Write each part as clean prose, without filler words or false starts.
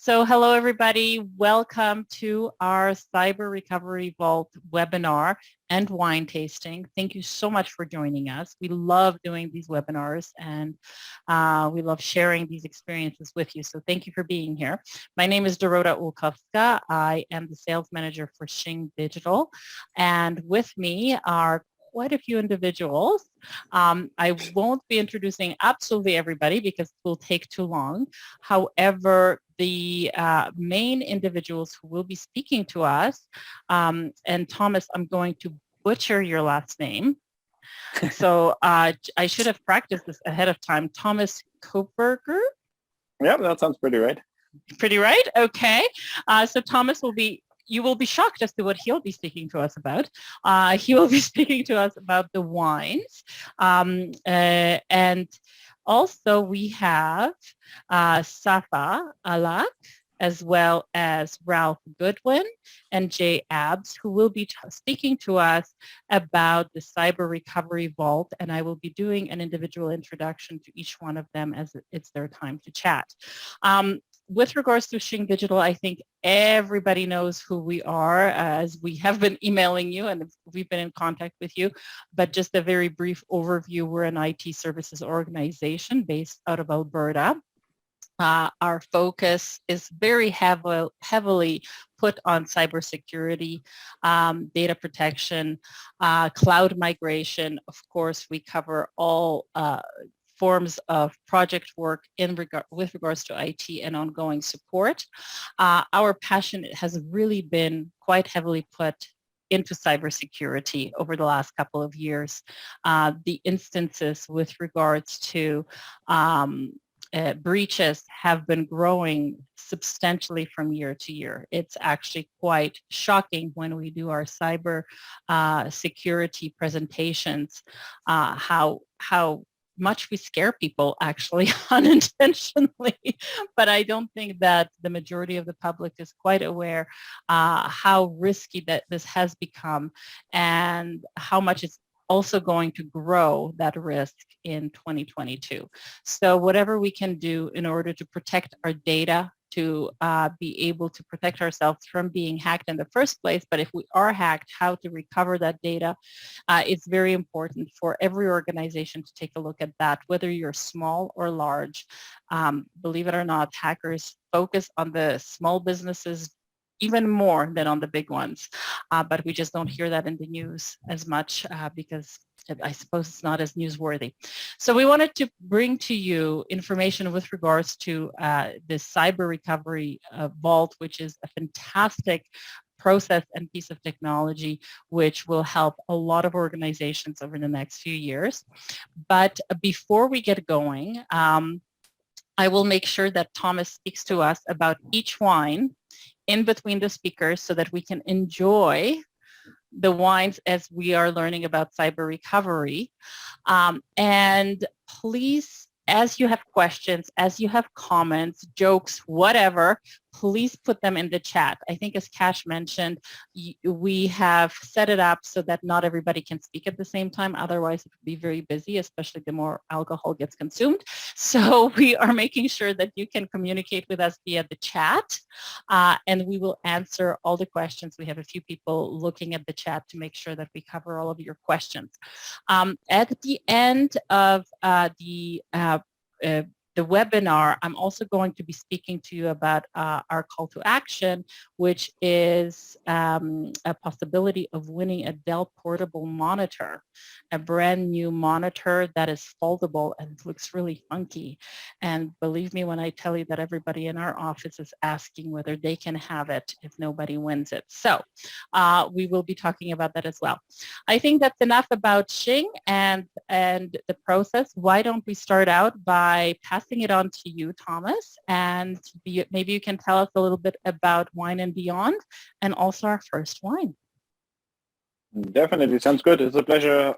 So hello, everybody. Welcome to our Cyber Recovery Vault webinar and wine tasting. Thank you so much for joining us. We love doing these webinars and we love sharing these experiences with you. So thank you for being here. My name is Dorota Ulkowska. I am the sales manager for Shing Digital. And with me are quite a few individuals. I won't be introducing absolutely everybody because it will take too long. However, the main individuals who will be speaking to us, and Thomas, I'm going to butcher your last name. So I should have practiced this ahead of time. Thomas Koperger? Yeah, that sounds pretty right. Pretty right? Okay. So Thomas you will be shocked as to what he'll be speaking to us about. He will be speaking to us about the wines. And also we have Safa Alak, as well as Ralph Goodwin and Jay Abbs, who will be speaking to us about the Cyber Recovery Vault, and I will be doing an individual introduction to each one of them as it's their time to chat. With regards to Shing Digital, I think everybody knows who we are as we have been emailing you and we've been in contact with you. But just a very brief overview, we're an IT services organization based out of Alberta. Our focus is very heavily put on cybersecurity, data protection, cloud migration. Of course, we cover all forms of project work with regards to IT and ongoing support. Our passion has really been quite heavily put into cybersecurity over the last couple of years. The instances with regards to breaches have been growing substantially from year to year. It's actually quite shocking when we do our cyber security presentations, how much we scare people actually unintentionally. But I don't think that the majority of the public is quite aware how risky that this has become and how much it's also going to grow that risk in 2022. So whatever we can do in order to protect our data, to be able to protect ourselves from being hacked in the first place, but if we are hacked, how to recover that data, it's very important for every organization to take a look at that, whether you're small or large. Believe it or not, hackers focus on the small businesses even more than on the big ones. But we just don't hear that in the news as much because I suppose it's not as newsworthy. So we wanted to bring to you information with regards to this Cyber Recovery Vault, which is a fantastic process and piece of technology which will help a lot of organizations over the next few years. But before we get going, I will make sure that Thomas speaks to us about each wine in between the speakers so that we can enjoy the wines as we are learning about cyber recovery. And please, as you have questions, as you have comments, jokes, whatever, please put them in the chat. I think as Kash mentioned, we have set it up so that not everybody can speak at the same time. Otherwise, it would be very busy, especially the more alcohol gets consumed. So we are making sure that you can communicate with us via the chat, and we will answer all the questions. We have a few people looking at the chat to make sure that we cover all of your questions. At the end of the webinar, I'm also going to be speaking to you about our call to action, which is a possibility of winning a Dell portable monitor, a brand new monitor that is foldable and looks really funky. And believe me when I tell you that everybody in our office is asking whether they can have it if nobody wins it. So we will be talking about that as well. I think that's enough about Shing and the process. Why don't we start out by passing it on to you, Thomas, and maybe you can tell us a little bit about Wine and Beyond and also our first wine. Definitely, sounds good. It's a pleasure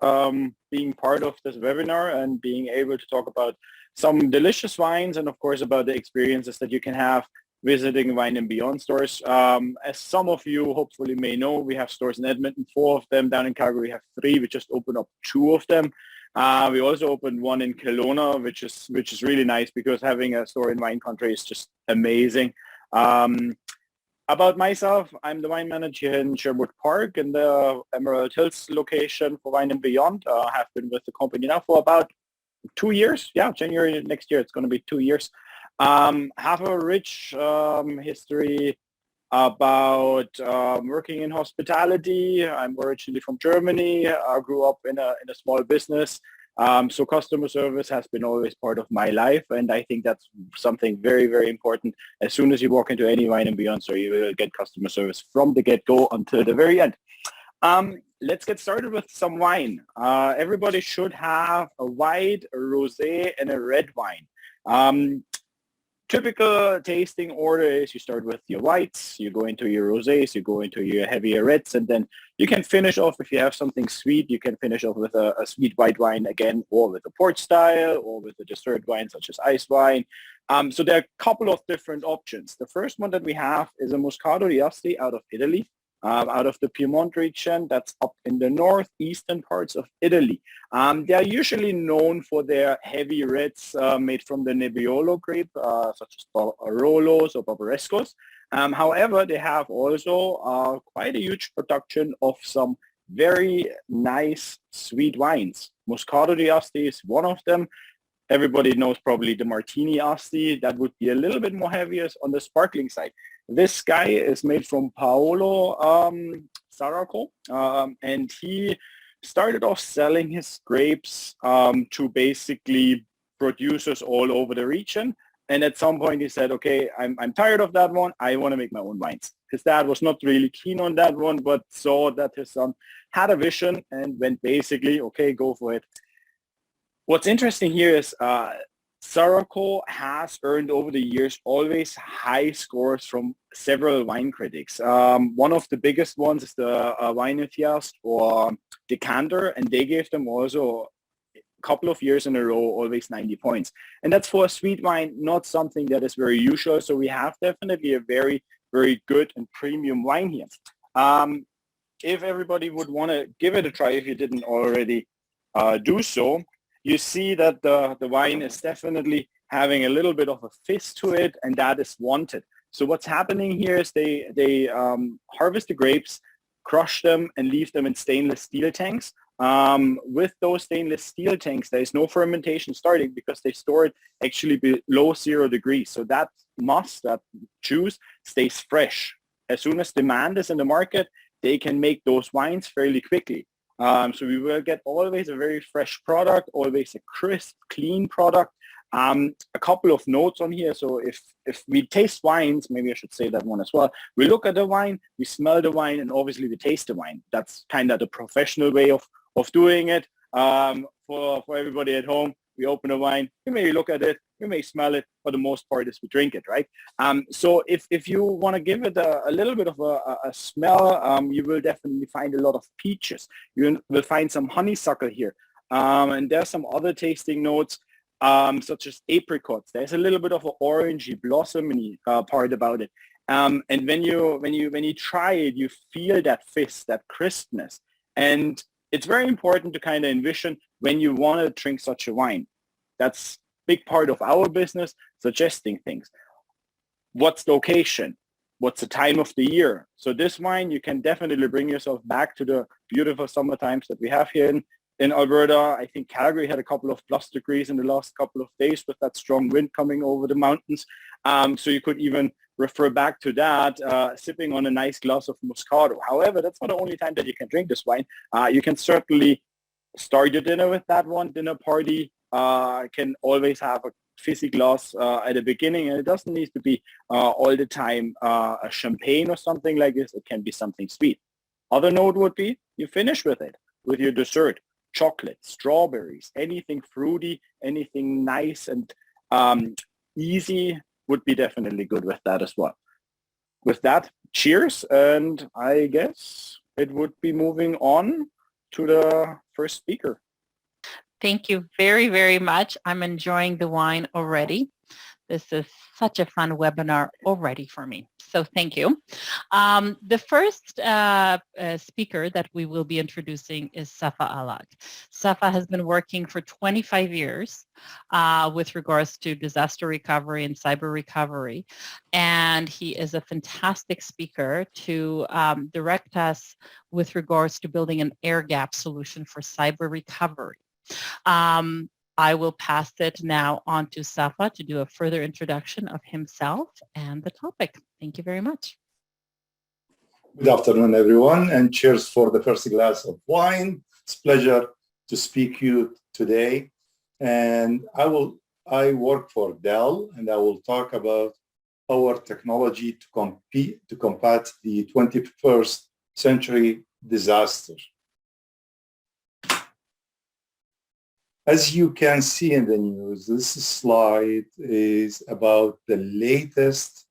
being part of this webinar and being able to talk about some delicious wines and of course about the experiences that you can have visiting Wine and Beyond stores. As some of you hopefully may know, we have stores in Edmonton, 4 of them. Down in Calgary we have 3. We just opened up 2 of them. We also opened one in Kelowna, which is really nice because having a store in wine country is just amazing. About myself, I'm the wine manager in Sherwood Park in the Emerald Hills location for Wine and Beyond. I have been with the company now for about 2 years. Yeah, January next year, it's going to be 2 years. Have a rich history about working in hospitality. I'm originally from Germany. I grew up in a small business. So customer service has been always part of my life. And I think that's something very, very important. As soon as you walk into any Wine and Beyond store, you will get customer service from the get-go until the very end. Let's get started with some wine. Everybody should have a white, a rosé, and a red wine. Typical tasting order is you start with your whites, you go into your rosés, you go into your heavier reds, and then you can finish off, if you have something sweet, you can finish off with a sweet white wine again, or with a port style, or with a dessert wine such as ice wine. So there are a couple of different options. The first one that we have is a Moscato d'Asti out of Italy. Out of the Piedmont region, that's up in the northeastern parts of Italy. They are usually known for their heavy reds made from the Nebbiolo grape, such as Barolos or Barbarescos. However, they have also quite a huge production of some very nice sweet wines. Moscato d'Asti is one of them. Everybody knows probably the Martini Asti. That would be a little bit more heavier on the sparkling side. This guy is made from Paolo Saracco, and he started off selling his grapes to basically producers all over the region. And at some point he said, okay, I'm tired of that one. I want to make my own wines. His dad was not really keen on that one, but saw that his son had a vision and went basically, okay, go for it. What's interesting here is Saracco has earned over the years always high scores from several wine critics. One of the biggest ones is the Wine Enthusiast or Decanter, and they gave them also a couple of years in a row always 90 points. And that's for a sweet wine, not something that is very usual. So we have definitely a very, very good and premium wine here. If everybody would want to give it a try, if you didn't already do so, you see that the wine is definitely having a little bit of a fizz to it, and that is wanted. So what's happening here is they harvest the grapes, crush them, and leave them in stainless steel tanks. With those stainless steel tanks, there is no fermentation starting because they store it actually below 0 degrees. So that must, that juice stays fresh. As soon as demand is in the market, they can make those wines fairly quickly. So we will get always a very fresh product, always a crisp, clean product. A couple of notes on here. So if we taste wines, maybe I should say that one as well. We look at the wine, we smell the wine, and obviously we taste the wine. That's kind of the professional way of doing it. For everybody at home, we open a wine, we may look at it, we may smell it, for the most part is we drink it, right? So if you want to give it a little bit of a smell, you will definitely find a lot of peaches. You will find some honeysuckle here. And there's some other tasting notes, such as apricots. There's a little bit of an orangey, blossomy part about it. And when you try it, you feel that fizz, that crispness. And it's very important to kind of envision when you want to drink such a wine. That's a big part of our business, suggesting things. What's the occasion? What's the time of the year? So this wine, you can definitely bring yourself back to the beautiful summer times that we have here in Alberta. I think Calgary had a couple of plus degrees in the last couple of days with that strong wind coming over the mountains. So you could even refer back to that, sipping on a nice glass of Moscato. However, that's not the only time that you can drink this wine. You can certainly start your dinner with that one, dinner party. Can always have a fizzy glass at the beginning, and it doesn't need to be all the time a champagne or something like this. It can be something sweet. Other note would be you finish with it, with your dessert, chocolate, strawberries, anything fruity, anything nice and easy would be definitely good with that as well. With that, cheers, and I guess it would be moving on to the first speaker. Thank you very, very much. I'm enjoying the wine already. This is such a fun webinar already for me. So thank you. The first speaker that we will be introducing is Safa Alak. Safa has been working for 25 years with regards to disaster recovery and cyber recovery. And he is a fantastic speaker to direct us with regards to building an air gap solution for cyber recovery. I will pass it now on to Safa to do a further introduction of himself and the topic. Thank you very much. Good afternoon, everyone, and cheers for the first glass of wine. It's a pleasure to speak to you today. And I work for Dell, and I will talk about our technology to combat the 21st century disaster. As you can see in the news, this slide is about the latest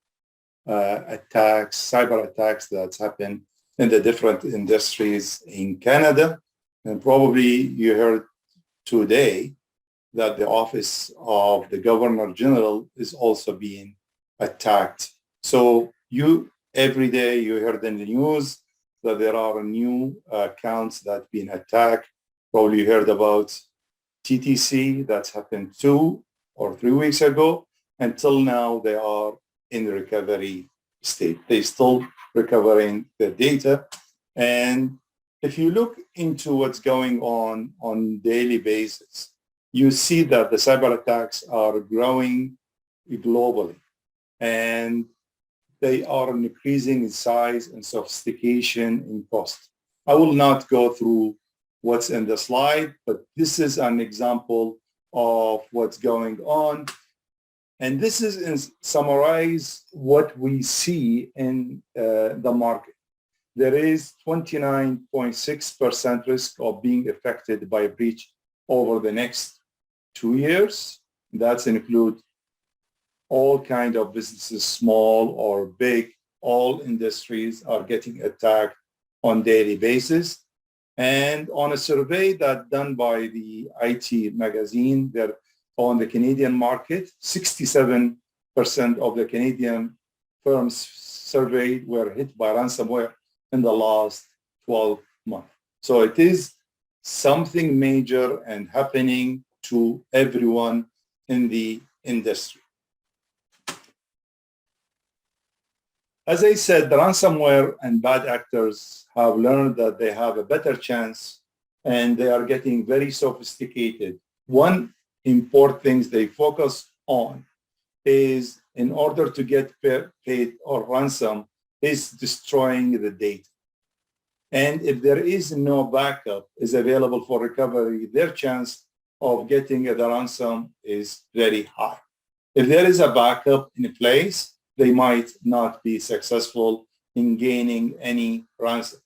attacks, cyber attacks that's happened in the different industries in Canada. And probably you heard today that the office of the Governor General is also being attacked. So every day you heard in the news that there are new accounts that have been attacked. Probably you heard about TTC that's happened 2 or 3 weeks ago. Until now, they are in the recovery state. They're still recovering the data. And if you look into what's going on daily basis, you see that the cyber attacks are growing globally. And they are increasing in size and sophistication in cost. I will not go through what's in the slide, but this is an example of what's going on. And this is summarize what we see in the market. There is 29.6% risk of being affected by a breach over the next 2 years. That includes all kinds of businesses, small or big. All industries are getting attacked on daily basis. And on a survey that done by the IT magazine, they're on the Canadian market, 67% of the Canadian firms surveyed were hit by ransomware in the last 12 months. So it is something major and happening to everyone in the industry. As I said, the ransomware and bad actors have learned that they have a better chance and they are getting very sophisticated. One important thing they focus on is, in order to get paid or ransom, is destroying the data. And if there is no backup is available for recovery, their chance of getting the ransom is very high. If there is a backup in place, they might not be successful in gaining any ransom.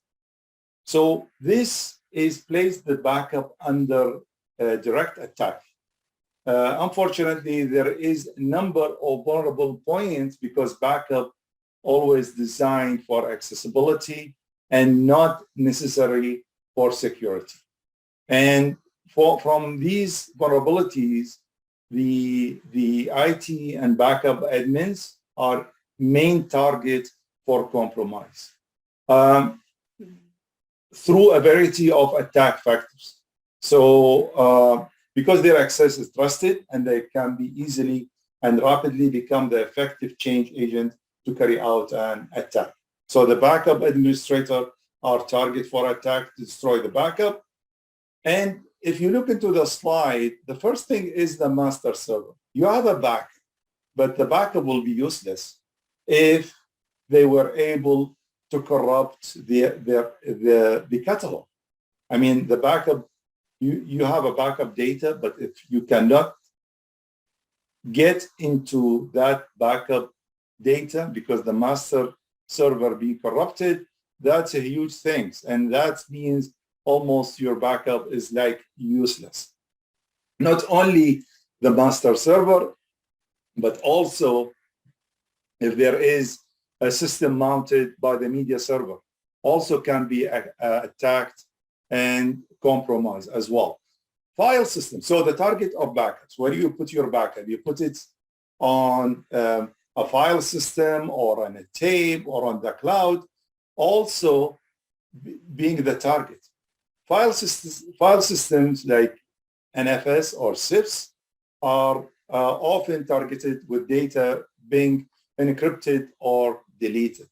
So this is placed the backup under direct attack. Unfortunately, there is a number of vulnerable points because backup always designed for accessibility and not necessary for security. And from these vulnerabilities, the IT and backup admins are main target for compromise through a variety of attack factors. So because their access is trusted and they can be easily and rapidly become the effective change agent to carry out an attack. So the backup administrator are target for attack to destroy the backup. And if you look into the slide, the first thing is the master server. You have a backup, but the backup will be useless if they were able to corrupt the catalog. I mean, the backup, you have a backup data, but if you cannot get into that backup data because the master server being corrupted, that's a huge thing. And that means almost your backup is like useless. Not only the master server, but also if there is a system mounted by the media server, also can be attacked and compromised as well. File system. So the target of backups, where do you put your backup? You put it on a file system or on a tape or on the cloud, also being the target. File systems like NFS or SIFs are often targeted with data being encrypted or deleted.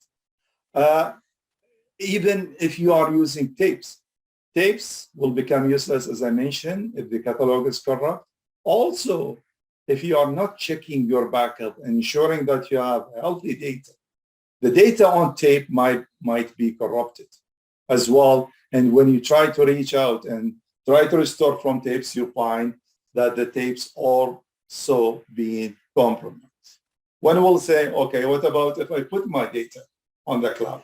Even if you are using tapes, tapes will become useless, as I mentioned, if the catalog is corrupt. Also, if you are not checking your backup and ensuring that you have healthy data, the data on tape might be corrupted as well. And when you try to reach out and try to restore from tapes, you find that the tapes are also being compromised. One will say, okay, what about if I put my data on the cloud?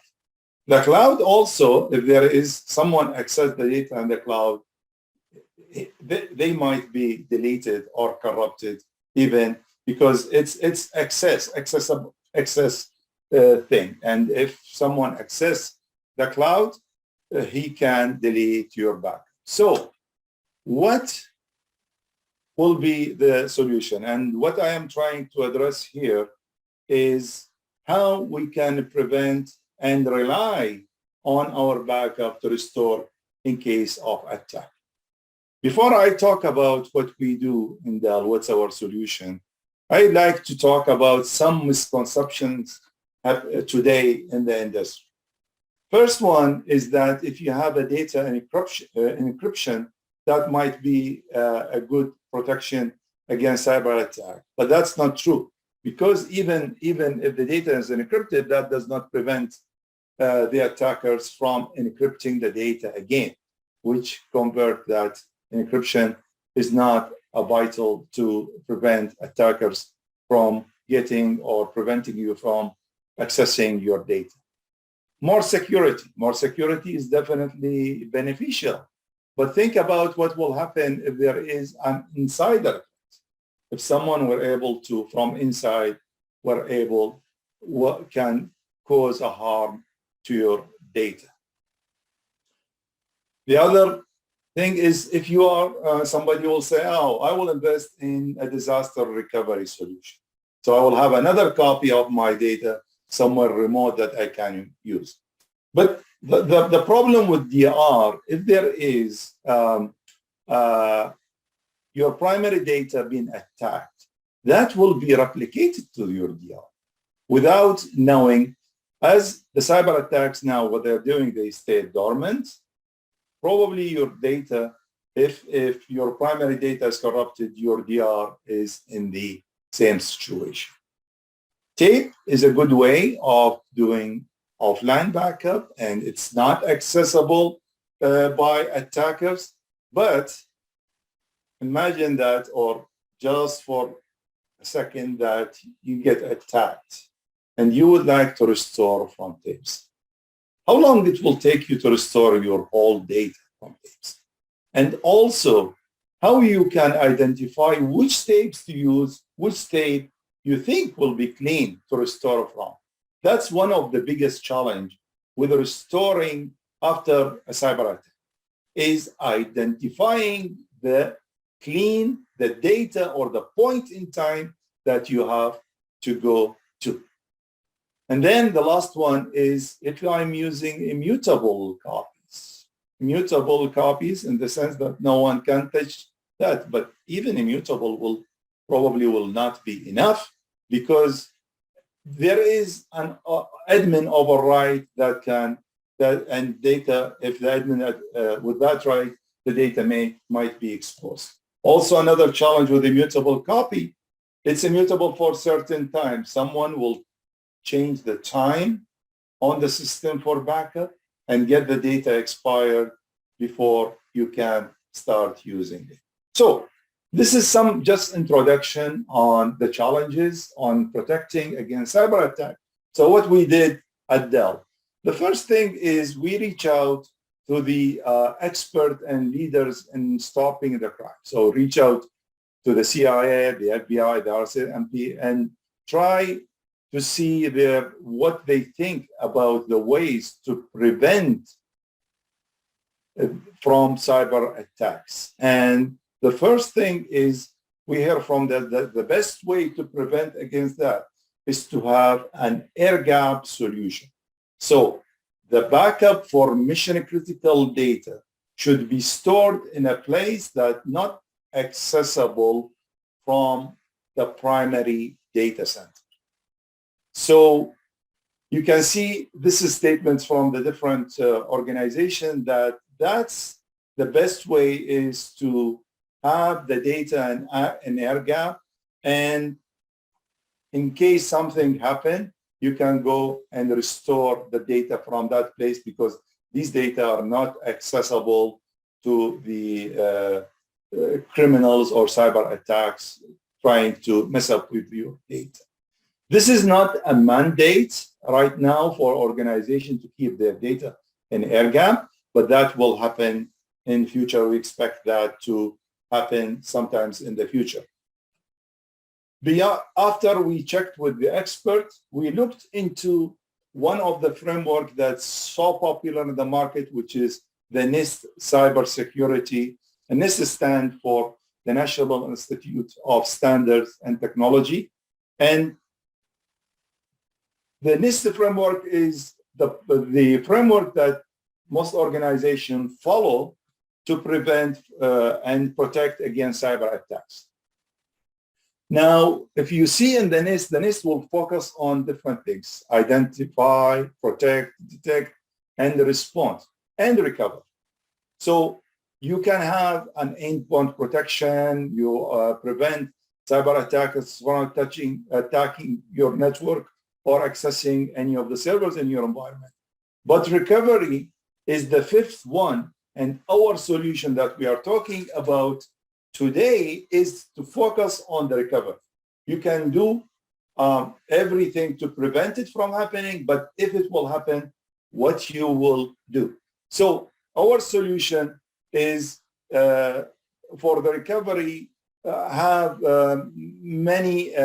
The cloud also, if there is someone access the data in the cloud, they might be deleted or corrupted, even because it's access thing. And if someone access the cloud, he can delete your backup. So what will be the solution? And what I am trying to address here is how we can prevent and rely on our backup to restore in case of attack. Before I talk about what we do in Dell, what's our solution, I'd like to talk about some misconceptions today in the industry. First one is that if you have a data encryption, that might be a good protection against cyber attack. But that's not true, because even if the data is encrypted, that does not prevent the attackers from encrypting the data again, which convert that encryption is not vital to prevent attackers from getting or preventing you from accessing your data. More security is definitely beneficial, but think about what will happen if there is an insider. If someone were able to, from inside, what can cause a harm to your data. The other thing is, if you are, somebody will say, oh, I will invest in a disaster recovery solution. So I will have another copy of my data somewhere remote that I can use. But the problem with DR, if there is your primary data being attacked, that will be replicated to your DR without knowing. As the cyber attacks now, what they're doing, they stay dormant. Probably your data, if your primary data is corrupted, your DR is in the same situation. Tape is a good way of doing offline backup, and it's not accessible by attackers. But imagine that, or just for a second, that you get attacked and you would like to restore from tapes. How long it will take you to restore your whole data from tapes? And also, how you can identify which tapes to use, which tape you think will be clean to restore from. That's one of the biggest challenge with restoring after a cyber attack, is identifying the data or the point in time that you have to go to. And then the last one is if I'm using immutable copies in the sense that no one can touch that, but even immutable will probably not be enough, because there is an admin override and data, if the admin with that right, the data might be exposed. Also, another challenge with immutable copy, it's immutable for certain time. Someone will change the time on the system for backup and get the data expired before you can start using it. So this is some just introduction on the challenges on protecting against cyber attack. So what we did at Dell, the first thing is we reach out to the expert and leaders in stopping the crime. So reach out to the CIA, the FBI, the RCMP, and try to see what they think about the ways to prevent from cyber attacks. And the first thing is we hear from the best way to prevent against that is to have an air gap solution. So the backup for mission critical data should be stored in a place that's not accessible from the primary data center. So you can see this is statements from the different organizations that's the best way is to have the data in air gap, and in case something happened, you can go and restore the data from that place because these data are not accessible to the criminals or cyber attacks trying to mess up with your data. This is not a mandate right now for organizations to keep their data in air gap, but that will happen in future. We expect that to happen sometimes in the future. After we checked with the expert, we looked into one of the framework that's so popular in the market, which is the NIST cybersecurity. And NIST stands for the National Institute of Standards and Technology. And the NIST framework is the framework that most organizations follow to prevent and protect against cyber attacks. Now, if you see in the NIST will focus on different things: identify, protect, detect, and respond, and recover. So you can have an endpoint protection, you prevent cyber attackers from attacking your network or accessing any of the servers in your environment. But recovery is the fifth one, and our solution that we are talking about today is to focus on the recovery. You can do everything to prevent it from happening, but if it will happen, what you will do. So our solution is for the recovery, have many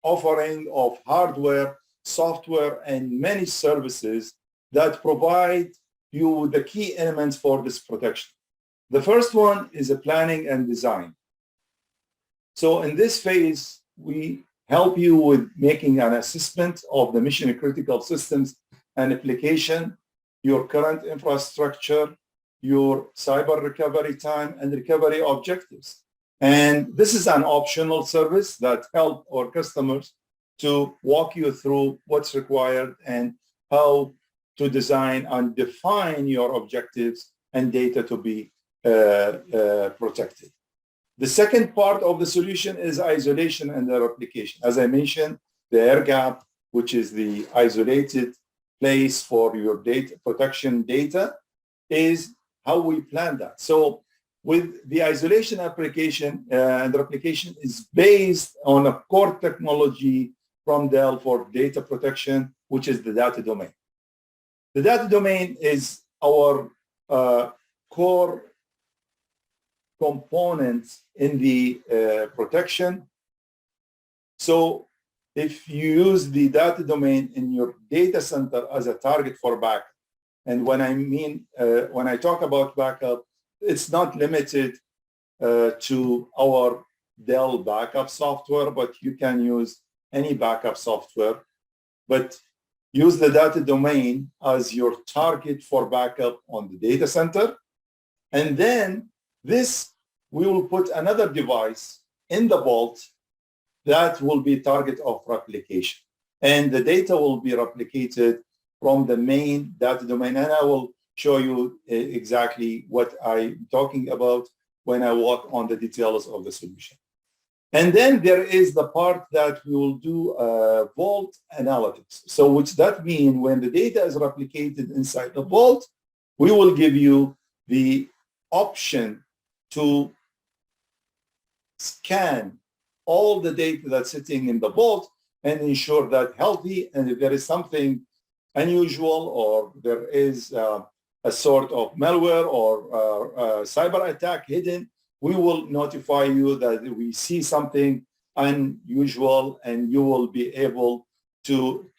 offering of hardware, software, and many services that provide you with the key elements for this protection. The first one is a planning and design. So in this phase, we help you with making an assessment of the mission critical systems and application, your current infrastructure, your cyber recovery time, and recovery objectives. And this is an optional service that helps our customers to walk you through what's required and how to design and define your objectives and data to be protected. The second part of the solution is isolation and the replication. As I mentioned, the air gap, which is the isolated place for your data protection data, is how we plan that. So with the isolation application and replication is based on a core technology from Dell for data protection, which is the data domain. The data domain is our core components in the protection. So if you use the data domain in your data center as a target for backup, and when I talk about backup, it's not limited to our Dell backup software, but you can use any backup software, but use the data domain as your target for backup on the data center. And then we will put another device in the vault that will be target of replication. And the data will be replicated from the main data domain. And I will show you exactly what I'm talking about when I walk on the details of the solution. And then there is the part that we will do vault analytics. So which that means when the data is replicated inside the vault, we will give you the option to scan all the data that's sitting in the vault and ensure that healthy. And if there is something unusual or there is a sort of malware or cyber attack hidden, we will notify you that we see something unusual, and you will be able to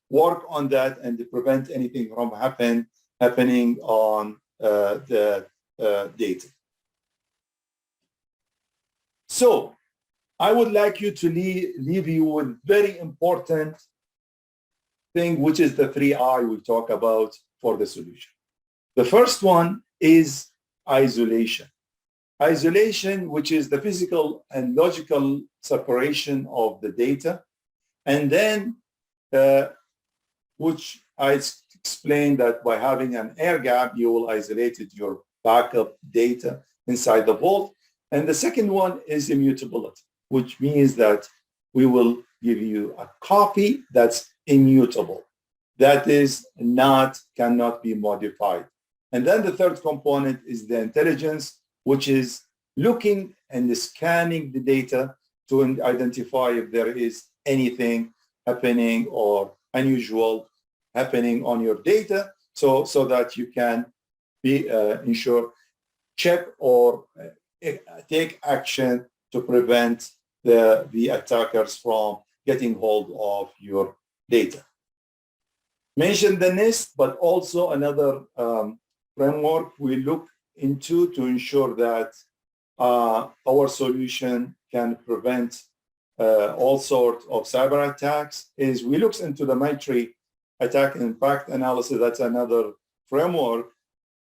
work on that and to prevent anything from happening on the data. So I would like you to leave you with very important thing, which is the 3I we talk about for the solution. The first one is isolation. Isolation, which is the physical and logical separation of the data. And then, which I explained that by having an air gap, you will isolate your backup data inside the vault. And the second one is immutability, which means that we will give you a copy that's immutable. That is cannot be modified. And then the third component is the intelligence, which is looking and scanning the data to identify if there is anything happening or unusual happening on your data, so that you can be check or take action to prevent the attackers from getting hold of your data. Mention the NIST, but also another framework we look into to ensure that our solution can prevent all sorts of cyber attacks is we look into the MITRE attack impact analysis. That's another framework,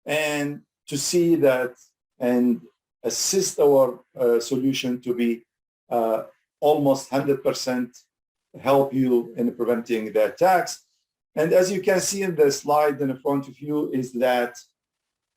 and to see that and assist our solution to be almost 100% help you in preventing the attacks. And as you can see in the slide in front of you is that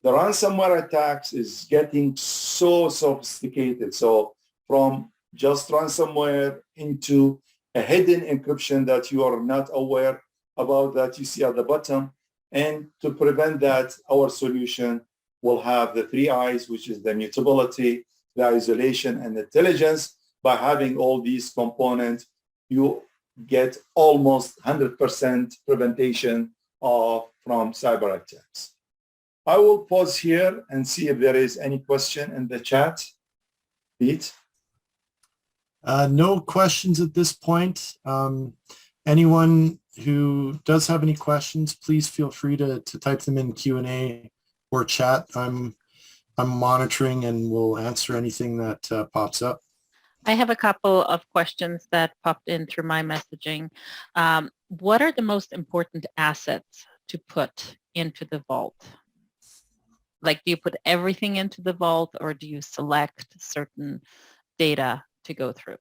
the ransomware attacks is getting so sophisticated. So from just ransomware into a hidden encryption that you are not aware about that you see at the bottom. And to prevent that, our solution will have the 3Is, which is the immutability, the isolation, and intelligence. By having all these components, you get almost 100% prevention from cyber attacks. I will pause here and see if there is any question in the chat. Pete? No questions at this point. Anyone who does have any questions, please feel free to type them in Q&A or chat. I'm monitoring and will answer anything that pops up. I have a couple of questions that popped in through my messaging. What are the most important assets to put into the vault? Like, do you put everything into the vault, or do you select certain data to go through?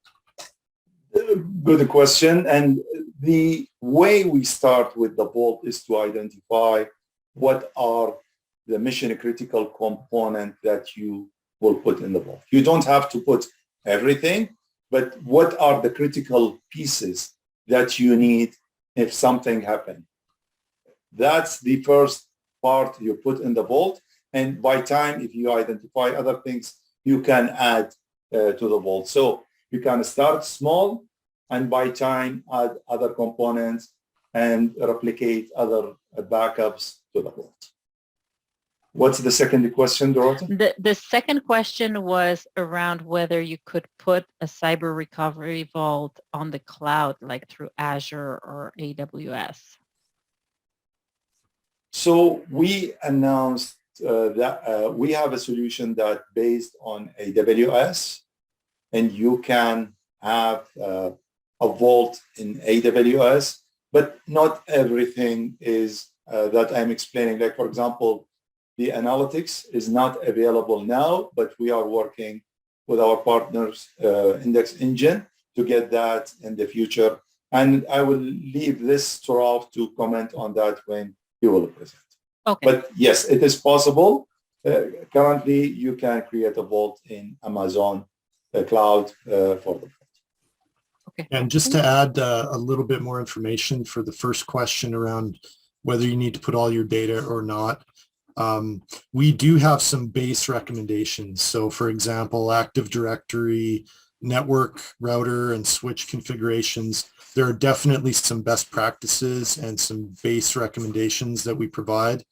Good question. And the way we start with the vault is to identify what are the mission critical component that you will put in the vault. You don't have to put everything, but what are the critical pieces that you need if something happened? That's the first part you put in the vault. And by time, if you identify other things, you can add to the vault. So you can start small and by time add other components and replicate other backups to the vault. What's the second question, Dorota? The second question was around whether you could put a cyber recovery vault on the cloud, like through Azure or AWS. So we announced that we have a solution that based on AWS, and you can have a vault in AWS, but not everything is that I'm explaining. Like, for example, the analytics is not available now, but we are working with our partners, Index Engine, to get that in the future. And I will leave this to Ralph to comment on that when he will present. Okay. But yes, it is possible. Currently, you can create a vault in Amazon cloud for the vault. Okay. And just to add a little bit more information for the first question around whether you need to put all your data or not, we do have some base recommendations. So for example, Active Directory, network, router, and switch configurations, there are definitely some best practices and some base recommendations that we provide.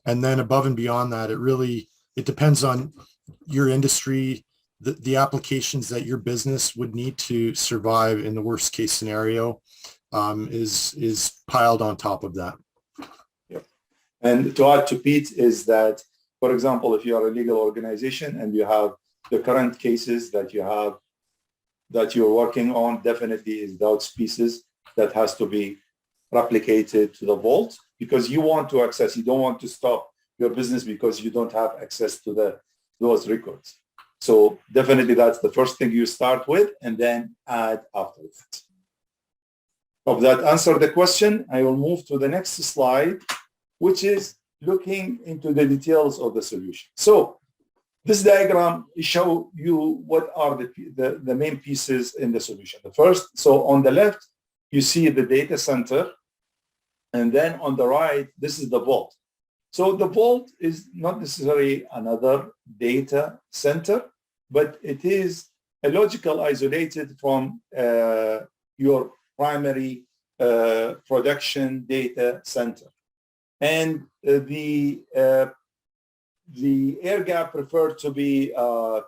And then above and beyond that, it depends on your industry, the applications that your business would need to survive in the worst case scenario is piled on top of that. Yep. And to add to Pete is that, for example, if you are a legal organization and you have the current cases that you have, that you're working on, definitely is those pieces that has to be replicated to the vault, because you want to access, you don't want to stop your business because you don't have access to those records. So definitely that's the first thing you start with, and then add after that. Hope that answered the question. I will move to the next slide, which is looking into the details of the solution. So this diagram shows you what are the main pieces in the solution. The first, so on the left, you see the data center, and then on the right, this is the vault. So the vault is not necessarily another data center, but it is a logical isolated from your primary production data center. And the air gap preferred to be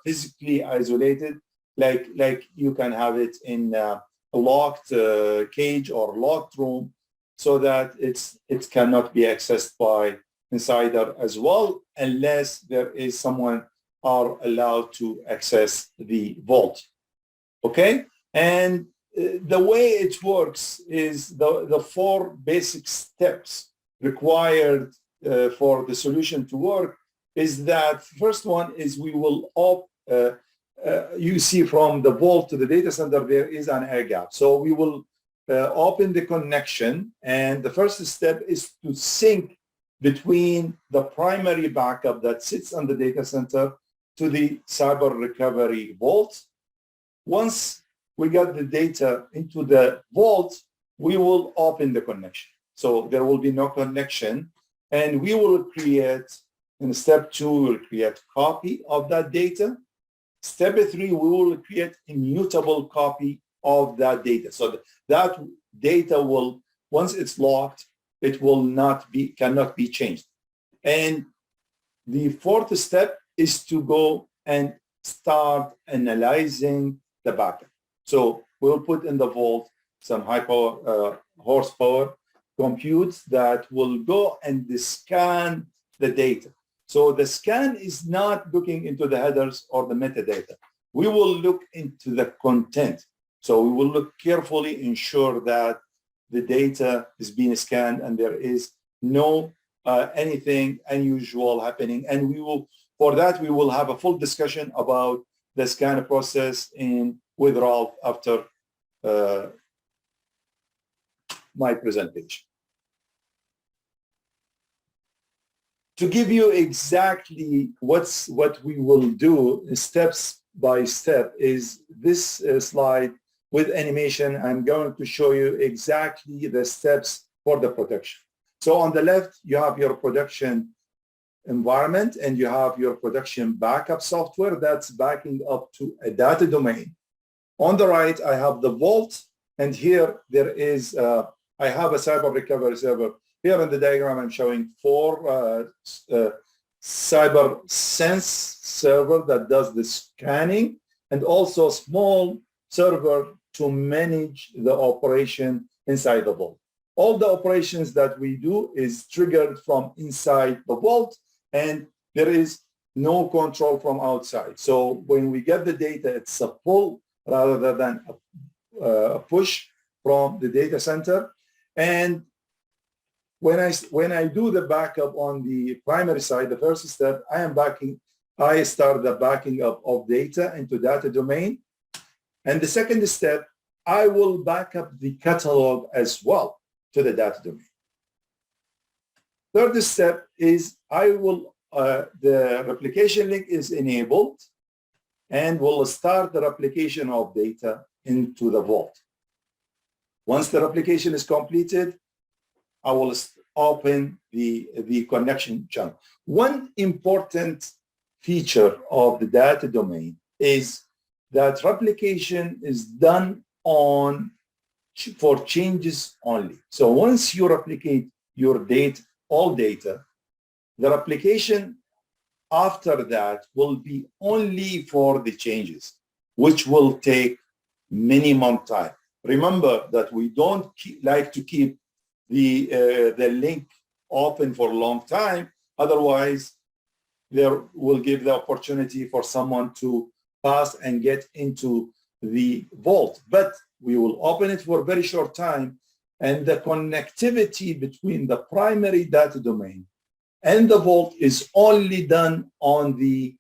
physically isolated, like you can have it in a locked cage or locked room, so that it cannot be accessed by insider as well, unless there is someone are allowed to access the vault. Okay, and the way it works is the four basic steps required for the solution to work is that first one is we will you see from the vault to the data center there is an air gap. So we will open the connection, and the first step is to sync between the primary backup that sits on the data center to the cyber recovery vault. Once we got the data into the vault, we will open the connection. So there will be no connection, and we will create, in step 2, we will create copy of that data. Step 3, we will create immutable copy of that data. So that data will, once it's locked, it will cannot be changed. And the fourth step is to go and start analyzing the backup. So we'll put in the vault some high power, horsepower computes that will go and scan the data. So the scan is not looking into the headers or the metadata. We will look into the content. So we will look carefully, ensure that the data is being scanned and there is no anything unusual happening. And we will, for that, we will have a full discussion about the scan process with Ralph after my presentation. To give you exactly what we will do steps by step is this slide with animation. I'm going to show you exactly the steps for the protection. So on the left, you have your production environment and you have your production backup software that's backing up to a data domain. On the right, I have the vault, and here there is, I have a cyber recovery server. Here in the diagram, I'm showing 4 CyberSense server that does the scanning, and also a small server to manage the operation inside the vault. All the operations that we do is triggered from inside the vault, and there is no control from outside. So when we get the data, it's a pull rather than a push from the data center. And when I do the backup on the primary side, the first step, I start the backing up of data into data domain. And the second step, I will back up the catalog as well to the data domain. Third step is the replication link is enabled, and we'll start the replication of data into the vault. Once the replication is completed, I will open the connection channel. One important feature of the data domain is that replication is done for changes only. So once you replicate your data, all data, the replication after that will be only for the changes, which will take minimum time. Remember that we don't like to keep the link open for a long time. Otherwise, there will give the opportunity for someone to pass and get into the vault. But we will open it for a very short time, and the connectivity between the primary data domain and the vault is only done on the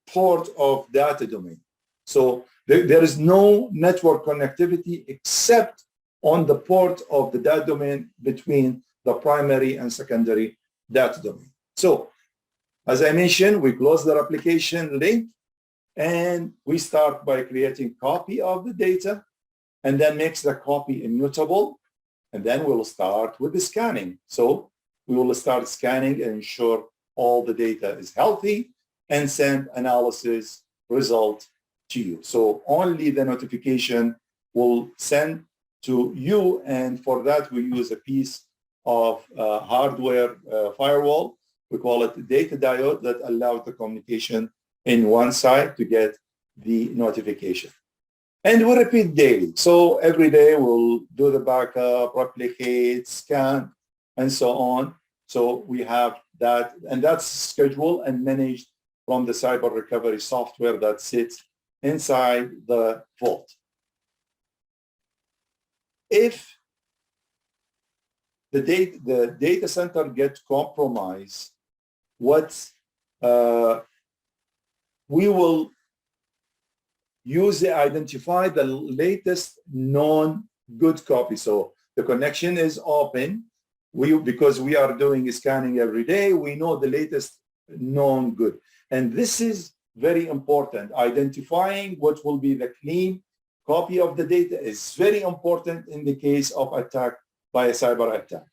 port of data domain. So there is no network connectivity except on the port of the data domain between the primary and secondary data domain. So as I mentioned, we close the replication link and we start by creating copy of the data and then makes the copy immutable. And then we'll start with the scanning. So we will start scanning and ensure all the data is healthy and send analysis result to you. So only the notification will send to you. And for that, we use a piece of hardware firewall. We call it the data diode that allows the communication in one side to get the notification. And we repeat daily. So every day we'll do the backup, replicate, scan, and so on. So we have that, and that's scheduled and managed from the cyber recovery software that sits inside the vault. If the data center gets compromised, we will identify the latest known good copy. So the connection is open. Because we are doing scanning every day, we know the latest known good. And this is very important. Identifying what will be the clean copy of the data is very important in the case of attack by a cyber attack.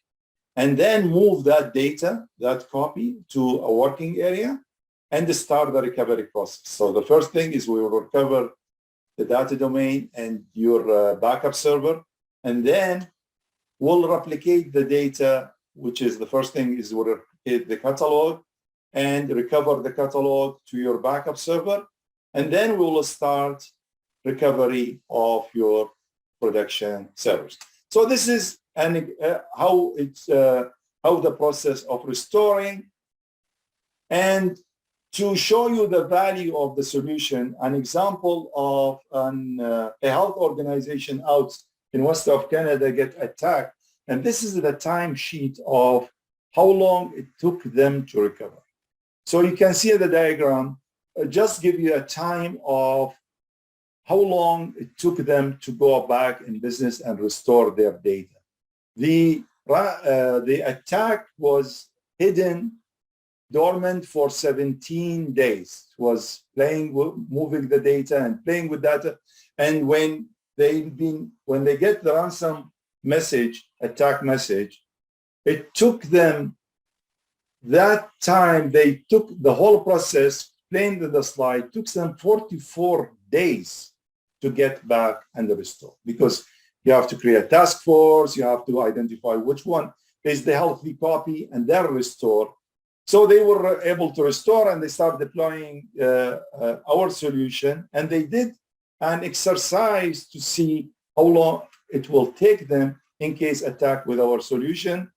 And then move that data, that copy, to a working area and start the recovery process. So the first thing is we will recover the data domain and your backup server, and then we'll replicate the data, which is the first thing is we'll replicate the catalog and recover the catalog to your backup server. And then we will start recovery of your production servers. So this is how the process of restoring. And to show you the value of the solution, an example of a health organization out in west of Canada get attacked. And this is the timesheet of how long it took them to recover. So you can see the diagram, just give you a time of how long it took them to go back in business and restore their data. The attack was hidden dormant for 17 days. It was moving the data and playing with data. And when they get the ransom message, attack message, it took them that time. They took the whole process, playing with the slide, took them 44 days to get back and restore, because you have to create a task force, you have to identify which one is the healthy copy and then restore. So they were able to restore and they started deploying our solution, and they did an exercise to see how long it will take them in case attacked with our solution.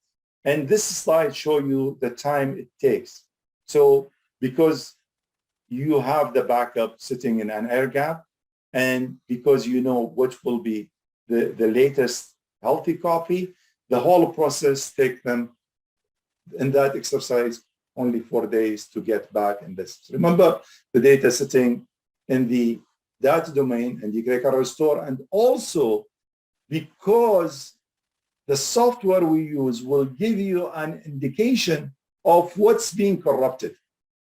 And this slide shows you the time it takes. So because you have the backup sitting in an air gap, and because you know which will be the latest healthy copy, the whole process takes them in that exercise only 4 days to get back in business. Remember, the data sitting in the data domain, and you can restore. And also, because the software we use will give you an indication of what's being corrupted.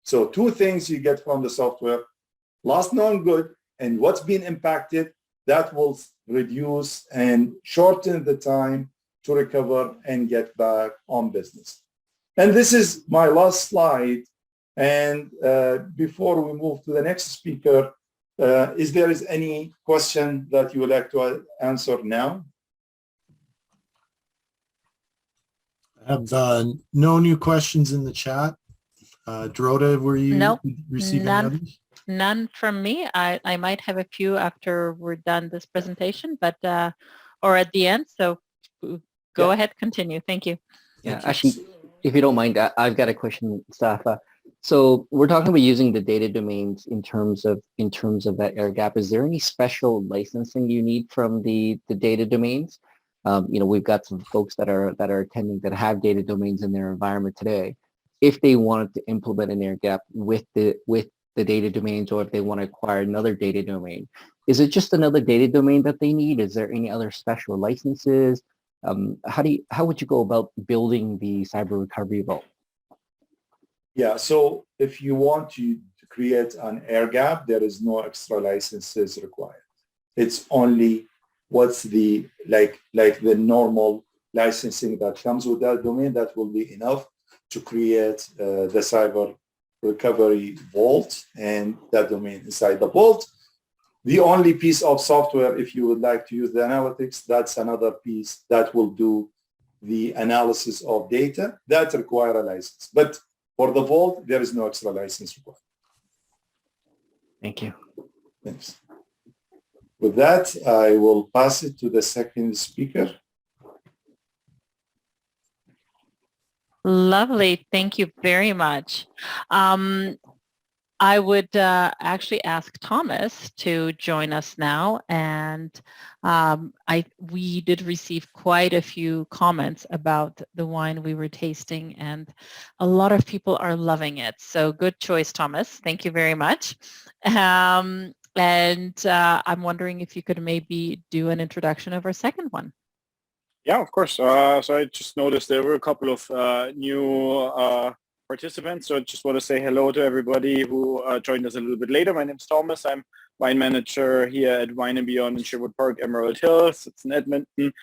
So 2 things you get from the software: last known good and what's been impacted. That will reduce and shorten the time to recover and get back on business. And this is my last slide. And before we move to the next speaker, is there any question that you would like to answer now? I have no new questions in the chat. Dorota, were you receiving others? None from me. I might have a few after we're done this presentation, but or at the end. So go ahead, continue. Thank you. Yeah, actually, if you don't mind, I've got a question, Mustafa. So we're talking about using the data domains in terms of that air gap. Is there any special licensing you need from the data domains? We've got some folks that are attending that have data domains in their environment today. If they wanted to implement an air gap with the data domains, or if they want to acquire another data domain, is it just another data domain that they need? Is there any other special licenses? How would you go about building the cyber recovery vault? Yeah, so if you want to create an air gap, there is no extra licenses required. It's only what's the like the normal licensing that comes with that domain that will be enough to create the cyber recovery vault and that domain inside the vault. The only piece of software, if you would like to use the analytics, that's another piece that will do the analysis of data that require a license. But for the vault, there is no extra license required. Thank you. Thanks. With that, I will pass it to the second speaker. Lovely. Thank you very much. I would actually ask Thomas to join us now, and we did receive quite a few comments about the wine we were tasting, and a lot of people are loving it. So good choice, Thomas. Thank you very much. I'm wondering if you could maybe do an introduction of our second one. Yeah, of course. So I just noticed there were a couple of new participants. So I just want to say hello to everybody who joined us a little bit later. My name is Thomas. I'm wine manager here at Wine & Beyond in Sherwood Park, Emerald Hills. It's in Edmonton.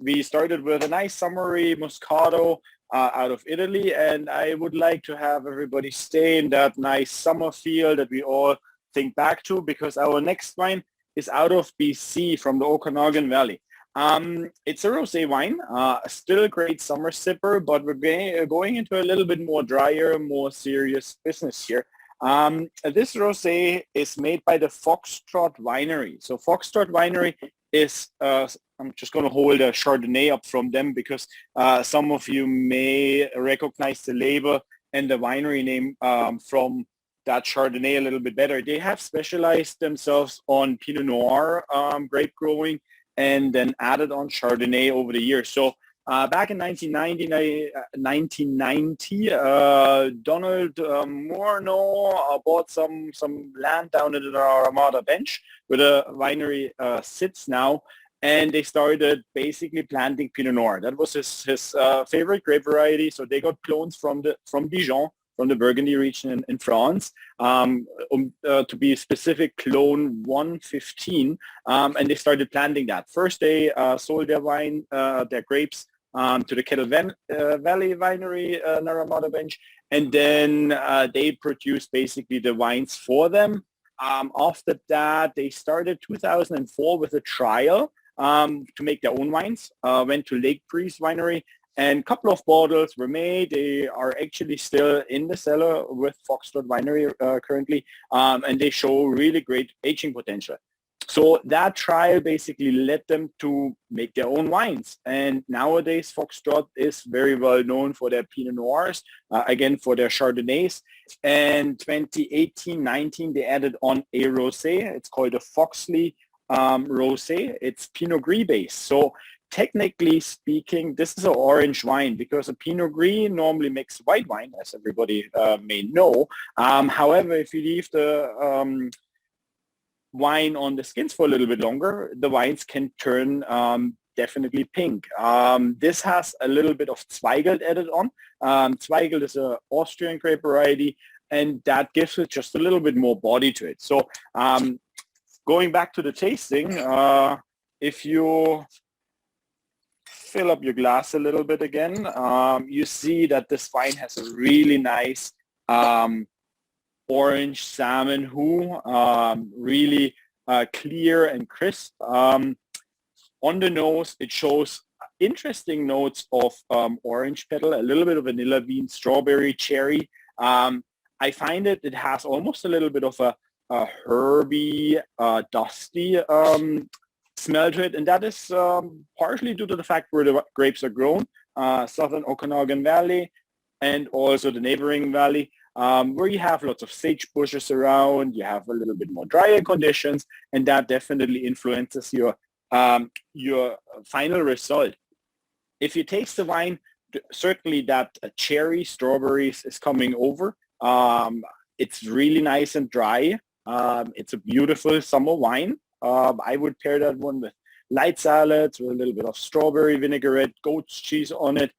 We started with a nice summery Moscato out of Italy, and I would like to have everybody stay in that nice summer feel that we all think back to, because our next wine is out of BC from the Okanagan Valley. It's a rosé wine, still a great summer sipper, but we're going into a little bit more drier, more serious business here. This rosé is made by the Foxtrot Winery. So Foxtrot Winery is, I'm just going to hold a Chardonnay up from them, because some of you may recognize the label and the winery name from that Chardonnay a little bit better. They have specialized themselves on Pinot Noir grape growing, and then added on Chardonnay over the years. So back in 1990, Donald Morneau bought some land down in the Armada Bench, where the winery sits now, and they started basically planting Pinot Noir. That was his favorite grape variety. So they got clones from Dijon, from the Burgundy region in France, to be specific, clone 115, and they started planting that. First, they sold their wine, their grapes, to the Kettle Valley Winery, Naramata Bench, and then they produced basically the wines for them. After that, they started 2004 with a trial to make their own wines. Went to Lake Breeze Winery, and a couple of bottles were made. They are actually still in the cellar with Foxtrot Winery currently, and they show really great aging potential. So that trial basically led them to make their own wines. And nowadays, Foxtrot is very well known for their Pinot Noirs, again, for their Chardonnays. And 2018-19, they added on a rosé. It's called a Foxley rosé. It's Pinot Gris based. So technically speaking, this is an orange wine, because a Pinot Gris normally makes white wine, as everybody may know. However, if you leave the wine on the skins for a little bit longer, the wines can turn definitely pink. This has a little bit of Zweigelt added on. Zweigelt is an Austrian grape variety, and that gives it just a little bit more body to it. So going back to the tasting, if you fill up your glass a little bit again, you see that this wine has a really nice orange salmon hue, really clear and crisp. On the nose, it shows interesting notes of orange petal, a little bit of vanilla bean, strawberry, cherry. I find it has almost a little bit of a herby, dusty smell to it, and that is partially due to the fact where the grapes are grown, southern Okanagan Valley, and also the neighboring valley. where you have lots of sage bushes around, you have a little bit more drier conditions, and that definitely influences your final result. If you taste the wine, certainly that cherry, strawberries is coming over. It's really nice and dry. It's a beautiful summer wine. I would pair that one with light salads with a little bit of strawberry vinaigrette, goat's cheese on it.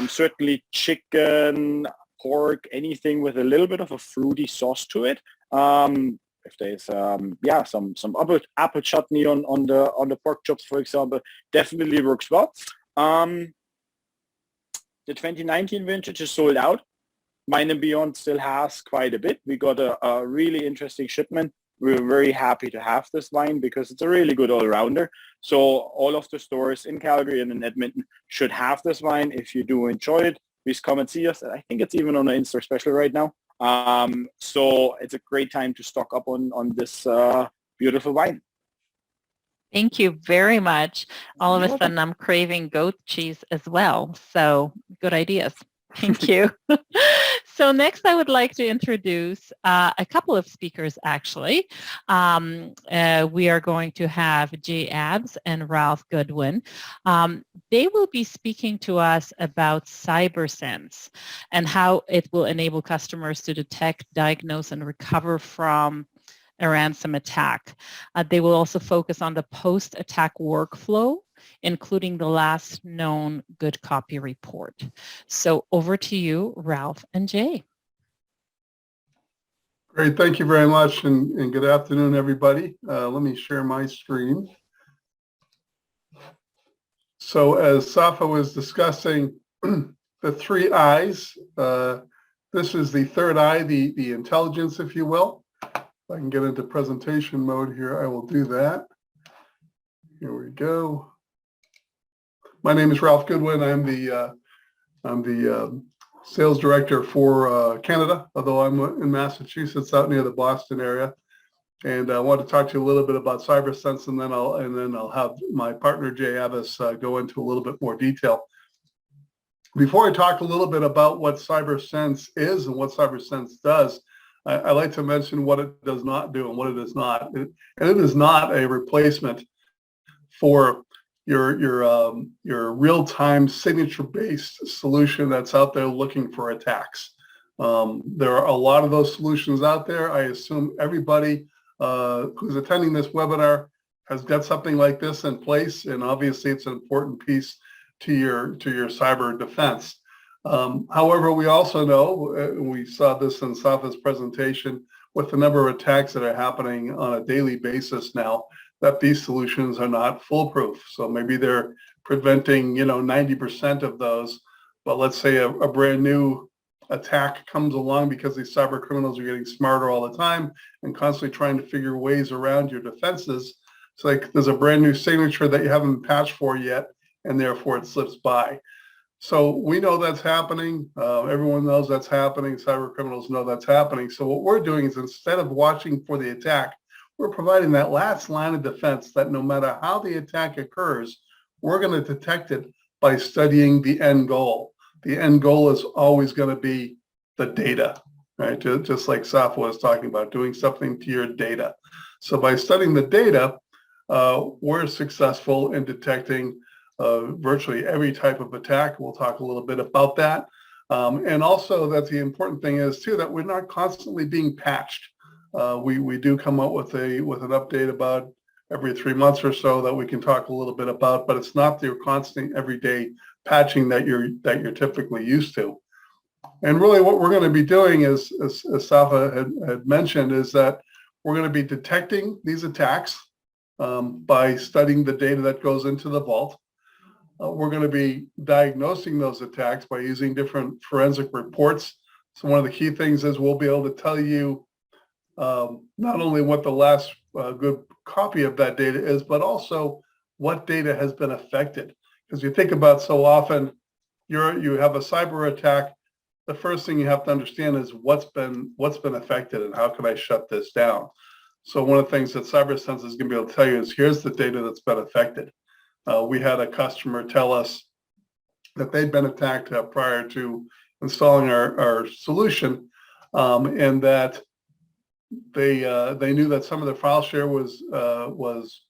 Certainly chicken, pork, anything with a little bit of a fruity sauce to it. If there's some apple chutney on the pork chops, for example, definitely works well. The 2019 vintage is sold out. Wine & Beyond still has quite a bit. We got a really interesting shipment. We're very happy to have this wine because it's a really good all-rounder. So all of the stores in Calgary and in Edmonton should have this wine. If you do enjoy it, please come and see us. I think it's even on an in-store special right now. So it's a great time to stock up on this beautiful wine. Thank you very much. All of You're a sudden, I'm craving goat cheese as well. So good ideas. Thank you. So next, I would like to introduce a couple of speakers, actually. We are going to have Jay Abbs and Ralph Goodwin. They will be speaking to us about CyberSense and how it will enable customers to detect, diagnose, and recover from a ransom attack. They will also focus on the post-attack workflow, including the last known good copy report. So over to you, Ralph and Jay. Great, thank you very much, and good afternoon, everybody. Let me share my screen. So as Safa was discussing, the 3 I's, this is the third I, the intelligence, if you will. If I can get into presentation mode here, I will do that. Here we go. My name is Ralph Goodwin. I'm the sales director for Canada, although I'm in Massachusetts, out near the Boston area. And I want to talk to you a little bit about CyberSense, and then I'll have my partner Jay Abbas go into a little bit more detail. Before I talk a little bit about what CyberSense is and what CyberSense does, I like to mention what it does not do and what it is not. And it is not a replacement for your real-time signature-based solution that's out there looking for attacks. There are a lot of those solutions out there. I assume everybody who's attending this webinar has got something like this in place, and obviously it's an important piece to your cyber defense. However, we also know, we saw this in Safa's presentation, with the number of attacks that are happening on a daily basis now, that these solutions are not foolproof. So maybe they're preventing, 90% of those, but let's say a brand new attack comes along because these cyber criminals are getting smarter all the time and constantly trying to figure ways around your defenses. It's like there's a brand new signature that you haven't patched for yet, and therefore it slips by. So we know that's happening. Everyone knows that's happening. Cyber criminals know that's happening. So what we're doing is, instead of watching for the attack, we're providing that last line of defense that no matter how the attack occurs, we're going to detect it by studying the end goal. The end goal is always going to be the data, right? Just like Safa was talking about, doing something to your data. So by studying the data, we're successful in detecting virtually every type of attack. We'll talk a little bit about that. And also, that the important thing is too, that we're not constantly being patched. We do come out with an update about every 3 months or so that we can talk a little bit about, but it's not your constant everyday patching that you're typically used to. And really what we're going to be doing is, as Safa had mentioned, is that we're going to be detecting these attacks by studying the data that goes into the vault. We're going to be diagnosing those attacks by using different forensic reports. So one of the key things is we'll be able to tell you not only what the last good copy of that data is, but also what data has been affected. Because you think about, so often you have a cyber attack, the first thing you have to understand is what's been affected and how can I shut this down. So one of the things that CyberSense is going to be able to tell you is, here's the data that's been affected. We had a customer tell us that they'd been attacked prior to installing our solution. and that they knew that some of the file share was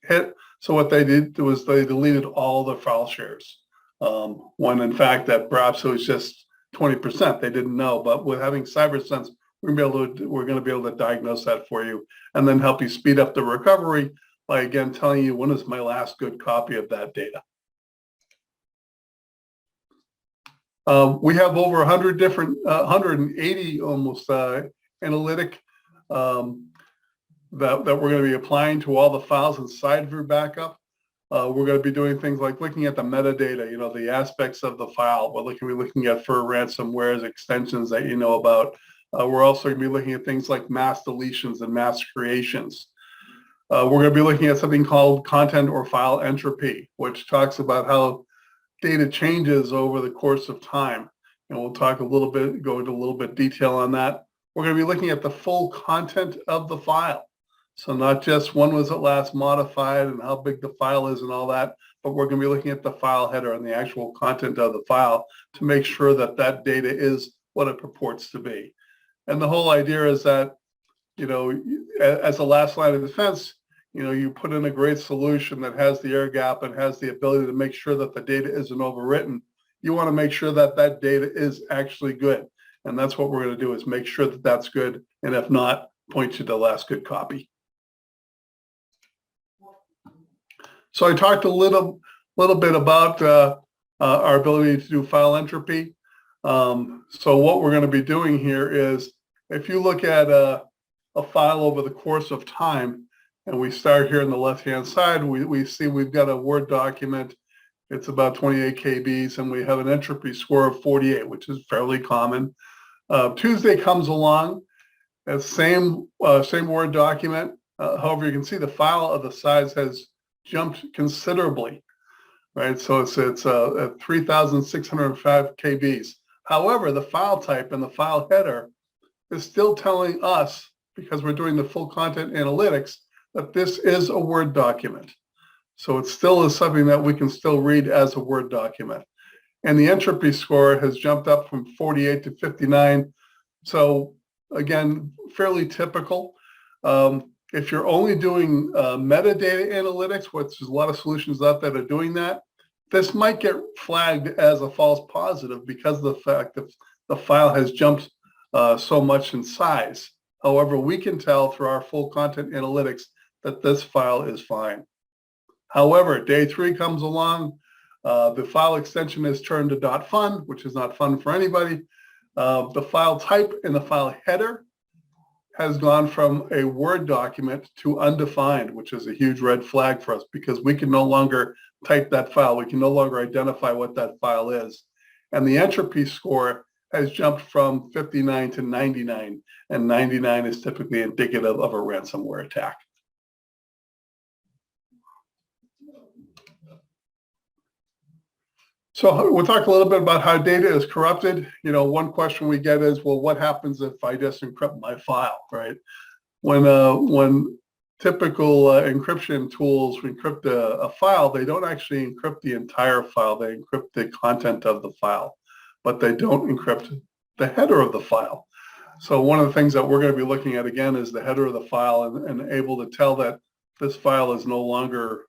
hit. So what they did was they deleted all the file shares, when in fact that perhaps it was just 20%. They didn't know, but with having CyberSense, we're going to be able to diagnose that for you, and then help you speed up the recovery by again telling you when is my last good copy of that data. We have over 100 different, 180 almost analytic that we're going to be applying to all the files inside of your backup. We're going to be doing things like looking at the metadata, you know, the aspects of the file. We're looking at for ransomware's extensions that you know about. We're also going to be looking at things like mass deletions and mass creations. We're going to be looking at something called content or file entropy, which talks about how data changes over the course of time. And we'll talk a little bit, go into a little bit detail on that. We're going to be looking at the full content of the file. So not just when was it last modified and how big the file is and all that, but we're going to be looking at the file header and the actual content of the file to make sure that that data is what it purports to be. And the whole idea is that, you know, as a last line of defense, you know, you put in a great solution that has the air gap and has the ability to make sure that the data isn't overwritten. You want to make sure that that data is actually good. And that's what we're going to do, is make sure that that's good. And if not, point you to the last good copy. So I talked a little bit about our ability to do file entropy. So what we're going to be doing here is, if you look at a file over the course of time, and we start here on the left-hand side, we see we've got a Word document. It's about 28 KBs, and we have an entropy score of 48, which is fairly common. Tuesday comes along, same Word document. However, you can see the file of the size has jumped considerably, right? So it's at 3,605 KBs. However, the file type and the file header is still telling us, because we're doing the full content analytics, that this is a Word document. So it still is something that we can still read as a Word document. And the entropy score has jumped up from 48 to 59. So again, fairly typical. If you're only doing metadata analytics, which there's a lot of solutions out there that are doing that, this might get flagged as a false positive because of the fact that the file has jumped so much in size. However, we can tell through our full content analytics that this file is fine. However, day 3 comes along, the file extension is turned to .fun, which is not fun for anybody. The file type in the file header has gone from a Word document to undefined, which is a huge red flag for us, because we can no longer type that file. We can no longer identify what that file is. And the entropy score has jumped from 59 to 99, and 99 is typically indicative of a ransomware attack. So we'll talk a little bit about how data is corrupted. You know, one question we get is, well, what happens if I just encrypt my file, right? When typical encryption tools encrypt a file, they don't actually encrypt the entire file. They encrypt the content of the file, but they don't encrypt the header of the file. So one of the things that we're going to be looking at again is the header of the file, and able to tell that this file is no longer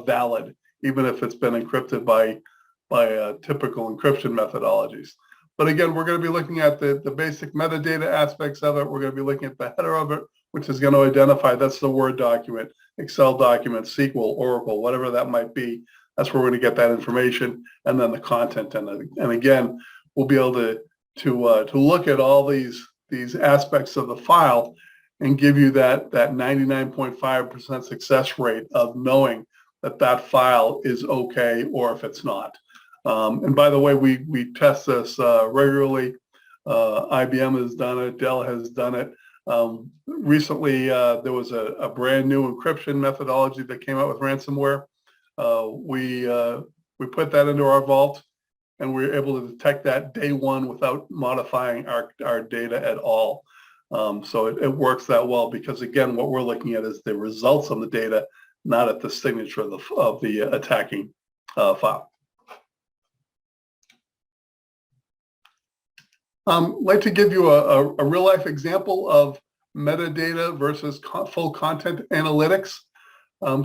valid, even if it's been encrypted by typical encryption methodologies. But again, we're going to be looking at the basic metadata aspects of it. We're going to be looking at the header of it, which is going to identify that's the Word document, Excel document, SQL, Oracle, whatever that might be. That's where we're going to get that information, and then the content. And again, we'll be able to look at all these aspects of the file and give you that 99.5% success rate of knowing that file is okay, or if it's not. And by the way, we test this regularly. IBM has done it. Dell has done it. Recently, there was a brand new encryption methodology that came out with ransomware. We put that into our vault, and we were able to detect that day 1 without modifying our data at all. So it works that well, because again, what we're looking at is the results on the data, not at the signature of the attacking file. I'd like to give you a real life example of metadata versus full content analytics.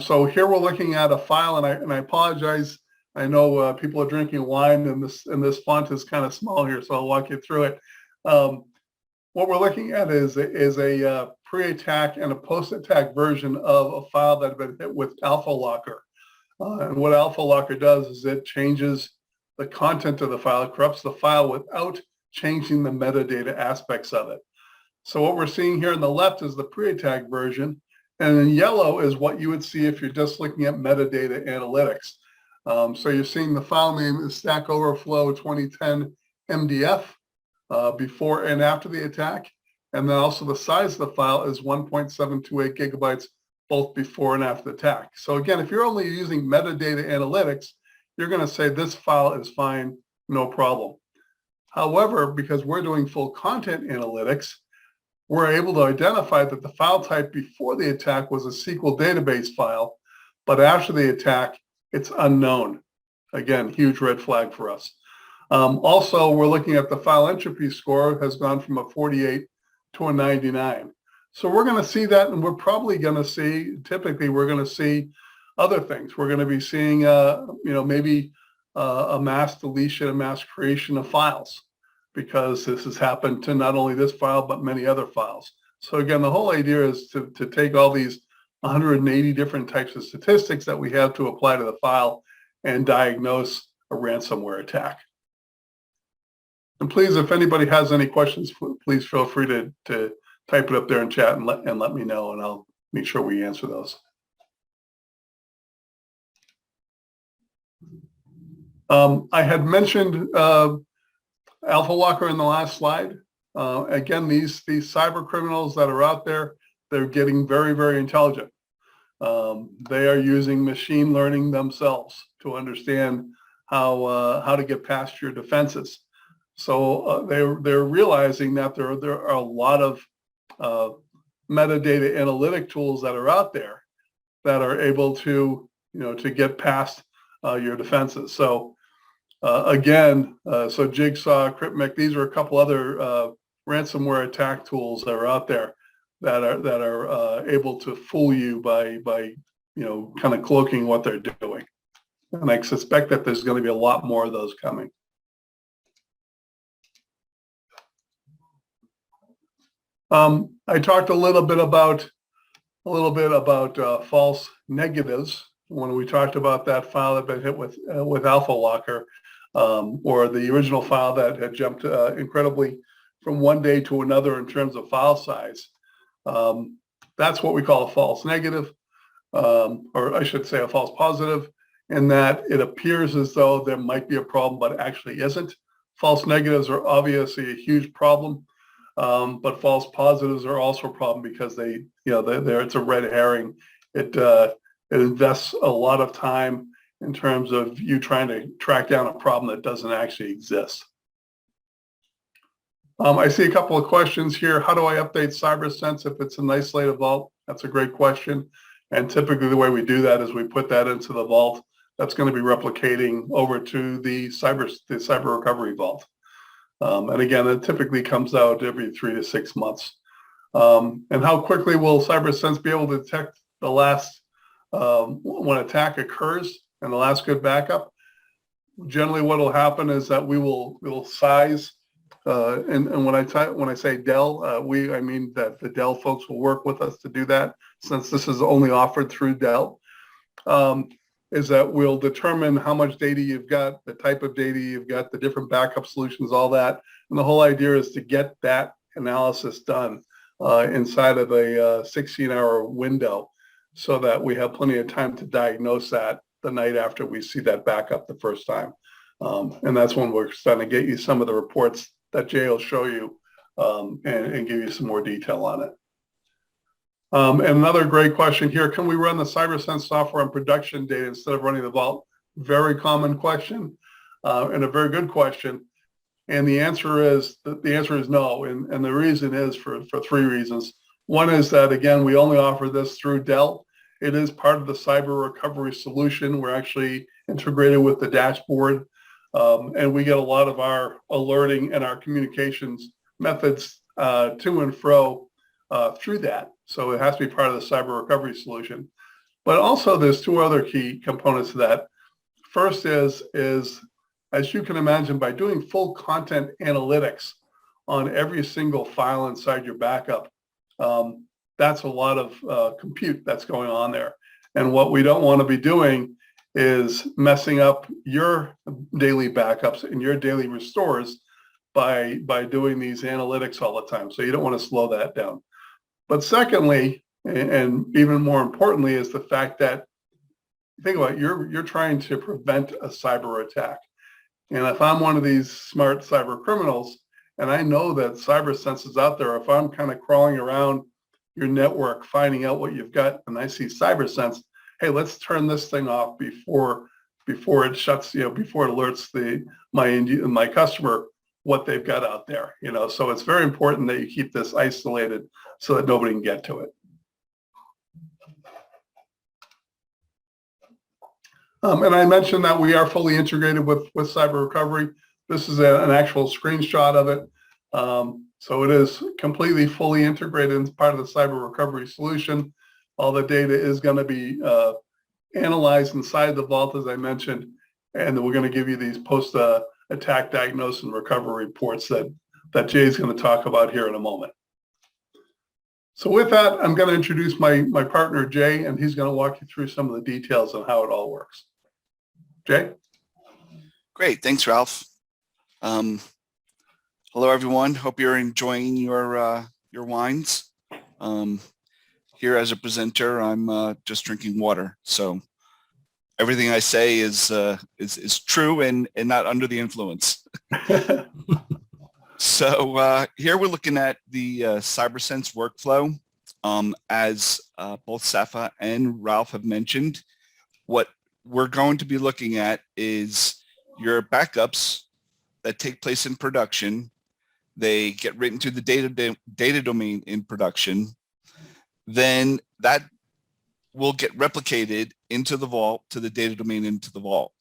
So here we're looking at a file, and I apologize. I know people are drinking wine, and this font is kind of small here, so I'll walk you through it. What we're looking at is a pre-attack and a post-attack version of a file that had been hit with Alpha Locker. And what Alpha Locker does is it changes the content of the file, it corrupts the file without changing the metadata aspects of it. So what we're seeing here on the left is the pre-attack version, and in yellow is what you would see if you're just looking at metadata analytics. So you're seeing the file name is Stack Overflow 2010 MDF before and after the attack. And then also the size of the file is 1.728 gigabytes, both before and after the attack. So again, if you're only using metadata analytics, you're going to say this file is fine, no problem. However, because we're doing full content analytics, we're able to identify that the file type before the attack was a SQL database file, but after the attack, it's unknown. Again, huge red flag for us. Also, we're looking at the file entropy score has gone from a 48 to a 99. So we're going to see that, and we're probably going to see, typically we're going to see other things. We're going to be seeing, maybe a mass deletion, a mass creation of files, because this has happened to not only this file, but many other files. So again, the whole idea is to take all these 180 different types of statistics that we have to apply to the file and diagnose a ransomware attack. And please, if anybody has any questions, please feel free to type it up there in chat and let me know, and I'll make sure we answer those. I had mentioned Alpha Locker in the last slide. Again, these cyber criminals that are out there, they're getting very, very intelligent. They are using machine learning themselves to understand how to get past your defenses. So they're realizing that there are a lot of metadata analytic tools that are out there that are able to get past your defenses. So again, so Jigsaw, Cryptmic, these are a couple other ransomware attack tools that are out there that are able to fool you by kind of cloaking what they're doing. And I suspect that there's going to be a lot more of those coming. I talked a little bit about false negatives when we talked about that file that had been hit with Alpha Locker, or the original file that had jumped incredibly from one day to another in terms of file size. That's what we call a false negative, or I should say a false positive, in that it appears as though there might be a problem, but actually isn't. False negatives are obviously a huge problem. But false positives are also a problem because it's a red herring. It invests a lot of time in terms of you trying to track down a problem that doesn't actually exist. I see a couple of questions here. How do I update CyberSense if it's an isolated vault? That's a great question. And typically the way we do that is we put that into the vault that's going to be replicating over to the cyber recovery vault. And again, it typically comes out every 3 to 6 months. And how quickly will CyberSense be able to detect the last, when attack occurs and the last good backup? Generally, what will happen is that we'll size, and when I say Dell, I mean that the Dell folks will work with us to do that, since this is only offered through Dell. Is that we'll determine how much data you've got, the type of data you've got, the different backup solutions, all that. And the whole idea is to get that analysis done inside of a 16-hour window, so that we have plenty of time to diagnose that the night after we see that backup the first time. And that's when we're starting to get you some of the reports that Jay will show you and give you some more detail on it. And another great question here, can we run the CyberSense software on production data instead of running the vault? Very common question, and a very good question. And the answer is no. And the reason is for 3 reasons. One is that, again, we only offer this through Dell. It is part of the cyber recovery solution. We're actually integrated with the dashboard. And we get a lot of our alerting and our communications methods to and fro through that. So it has to be part of the cyber recovery solution. But also there's two other key components to that. First is as you can imagine, by doing full content analytics on every single file inside your backup, that's a lot of compute that's going on there. And what we don't want to be doing is messing up your daily backups and your daily restores by doing these analytics all the time. So you don't want to slow that down. But secondly, and even more importantly, is the fact that, think about it, you're trying to prevent a cyber attack. And if I'm one of these smart cyber criminals, and I know that CyberSense is out there, if I'm kind of crawling around your network, finding out what you've got, and I see CyberSense, hey, let's turn this thing off before it shuts, before it alerts my customer what they've got out there. So it's very important that you keep this isolated so that nobody can get to it. And I mentioned that we are fully integrated with cyber recovery. This is an actual screenshot of it. So it is completely fully integrated as part of the cyber recovery solution. All the data is going to be analyzed inside the vault, as I mentioned, and we're going to give you these post-attack diagnosis and recovery reports that Jay's going to talk about here in a moment. So with that, I'm going to introduce my partner, Jay, and he's going to walk you through some of the details on how it all works. Jay? Great. Thanks, Ralph. Hello, everyone. Hope you're enjoying your wines. Here as a presenter, I'm just drinking water. So everything I say is true and not under the influence. So here we're looking at the CyberSense workflow. As both Safa and Ralph have mentioned, what we're going to be looking at is your backups that take place in production. They get written to the data domain in production. Then that will get replicated into the vault, to the data domain into the vault.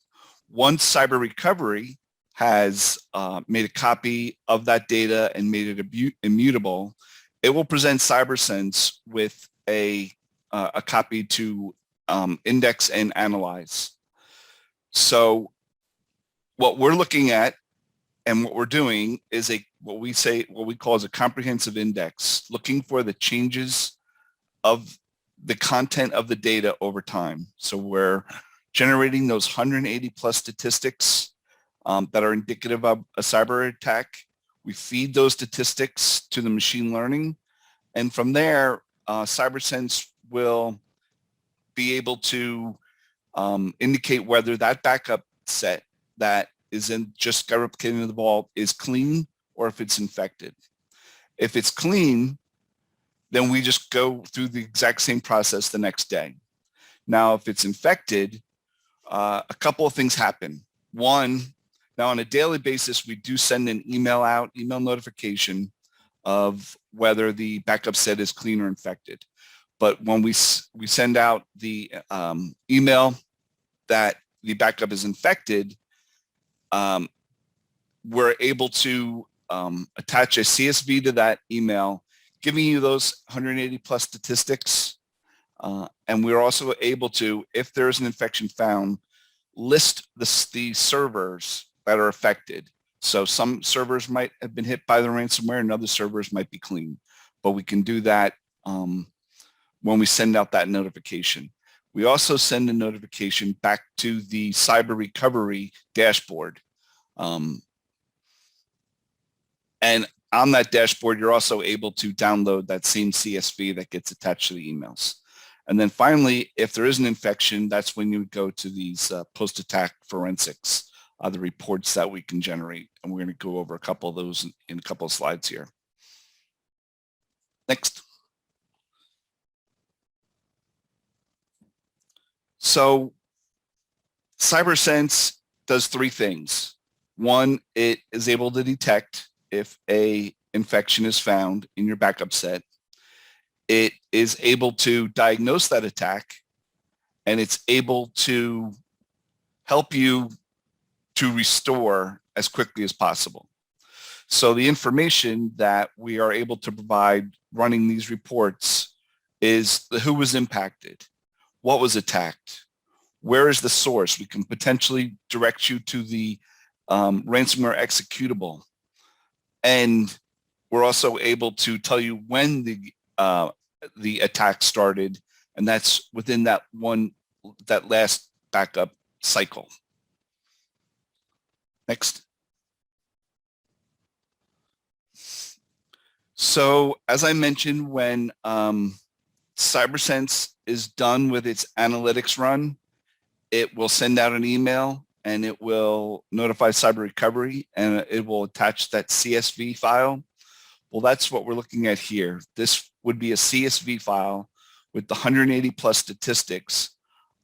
Once cyber recovery has made a copy of that data and made it immutable, it will present CyberSense with a copy to index and analyze. So what we're looking at and what we're doing is what we call as a comprehensive index, looking for the changes of the content of the data over time. So we're generating those 180 plus statistics that are indicative of a cyber attack. We feed those statistics to the machine learning, and from there, CyberSense will be able to indicate whether that backup set that is just got replicated in the vault is clean or if it's infected. If it's clean, then we just go through the exact same process the next day. Now, if it's infected, a couple of things happen. One, now on a daily basis, we do send an email notification of whether the backup set is clean or infected. But when we send out the email that the backup is infected, we're able to attach a CSV to that email, giving you those 180 plus statistics. And we're also able to, if there is an infection found, list the servers that are affected. So some servers might have been hit by the ransomware and other servers might be clean. But we can do that when we send out that notification. We also send a notification back to the cyber recovery dashboard. And on that dashboard, you're also able to download that same CSV that gets attached to the emails. And then finally, if there is an infection, that's when you would go to these post-attack forensics, the reports that we can generate. And we're going to go over a couple of those in a couple of slides here. Next. So CyberSense does three things. One, it is able to detect if a infection is found in your backup set. It is able to diagnose that attack, and it's able to help you to restore as quickly as possible. So the information that we are able to provide running these reports is who was impacted, what was attacked, where is the source. We can potentially direct you to the ransomware executable. And we're also able to tell you when the attack started, and that's within that last backup cycle. Next. So as I mentioned, when CyberSense is done with its analytics run, it will send out an email and it will notify cyber recovery and it will attach that CSV file. Well, that's what we're looking at here. This would be a CSV file with the 180 plus statistics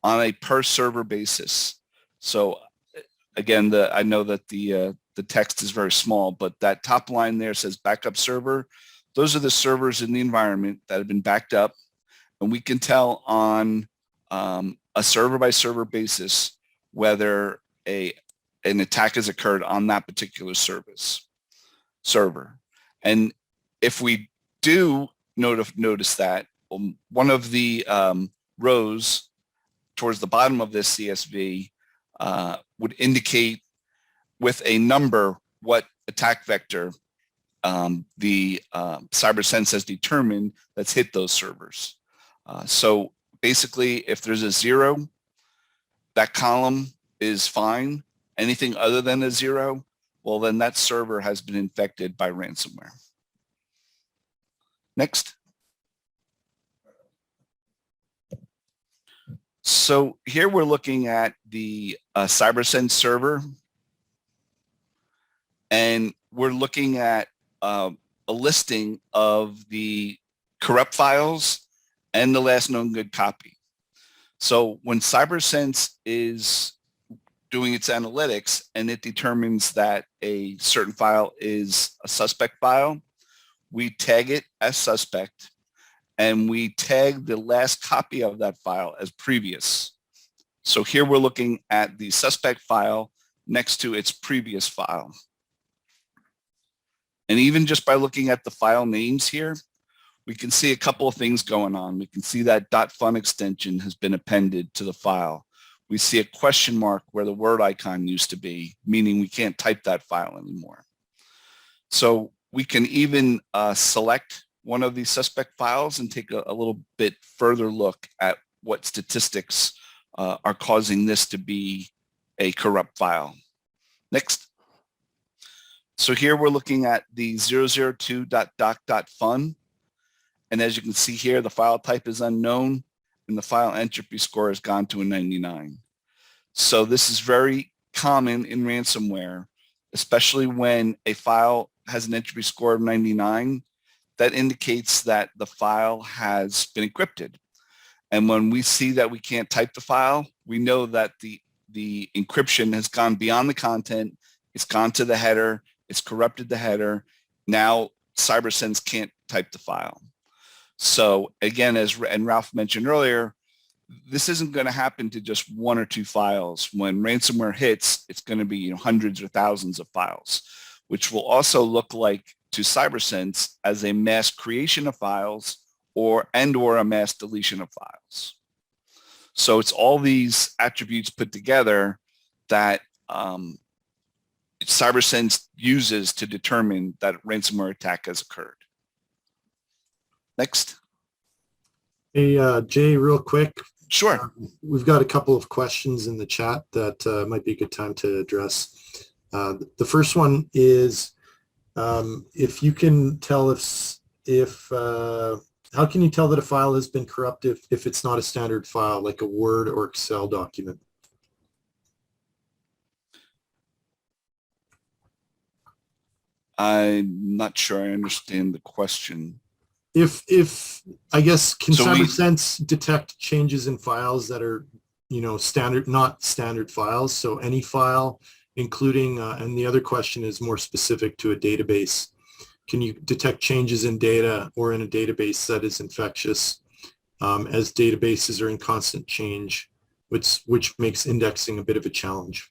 on a per server basis. So again, I know that the text is very small, but that top line there says backup server. Those are the servers in the environment that have been backed up, and we can tell on a server by server basis whether an attack has occurred on that particular server. And if we do notice that, one of the rows towards the bottom of this CSV would indicate with a number what attack vector the CyberSense has determined that's hit those servers. So basically, if there's a 0, that column is fine. Anything other than a 0, well, then that server has been infected by ransomware. Next. So here we're looking at the CyberSense server, and we're looking at a listing of the corrupt files and the last known good copy. So when CyberSense is doing its analytics and it determines that a certain file is a suspect file, we tag it as suspect and we tag the last copy of that file as previous. So here we're looking at the suspect file next to its previous file. And even just by looking at the file names here, we can see a couple of things going on. We can see that .fun extension has been appended to the file. We see a question mark where the word icon used to be, meaning we can't type that file anymore. So we can even select one of these suspect files and take a little bit further look at what statistics are causing this to be a corrupt file. Next. So here we're looking at the 002.doc.fun. And as you can see here, the file type is unknown and the file entropy score has gone to a 99. So this is very common in ransomware, especially when a file has an entropy score of 99. That indicates that the file has been encrypted. And when we see that we can't type the file, we know that the encryption has gone beyond the content. It's gone to the header. It's corrupted the header. Now CyberSense can't type the file. So again, and Ralph mentioned earlier, this isn't going to happen to just 1 or 2 files. When ransomware hits, it's going to be hundreds or thousands of files, which will also look like to CyberSense as a mass creation of files or a mass deletion of files. So it's all these attributes put together that CyberSense uses to determine that a ransomware attack has occurred. Next. Hey, Jay, real quick. Sure. We've got a couple of questions in the chat that might be a good time to address. The first one is, if you can tell how can you tell that a file has been corrupted if it's not a standard file like a Word or Excel document? I'm not sure I understand the question. If I guess, can CyberSense detect changes in files that are, not standard files? So any file, including, and the other question is more specific to a database. Can you detect changes in data or in a database that is infectious, as databases are in constant change, which makes indexing a bit of a challenge?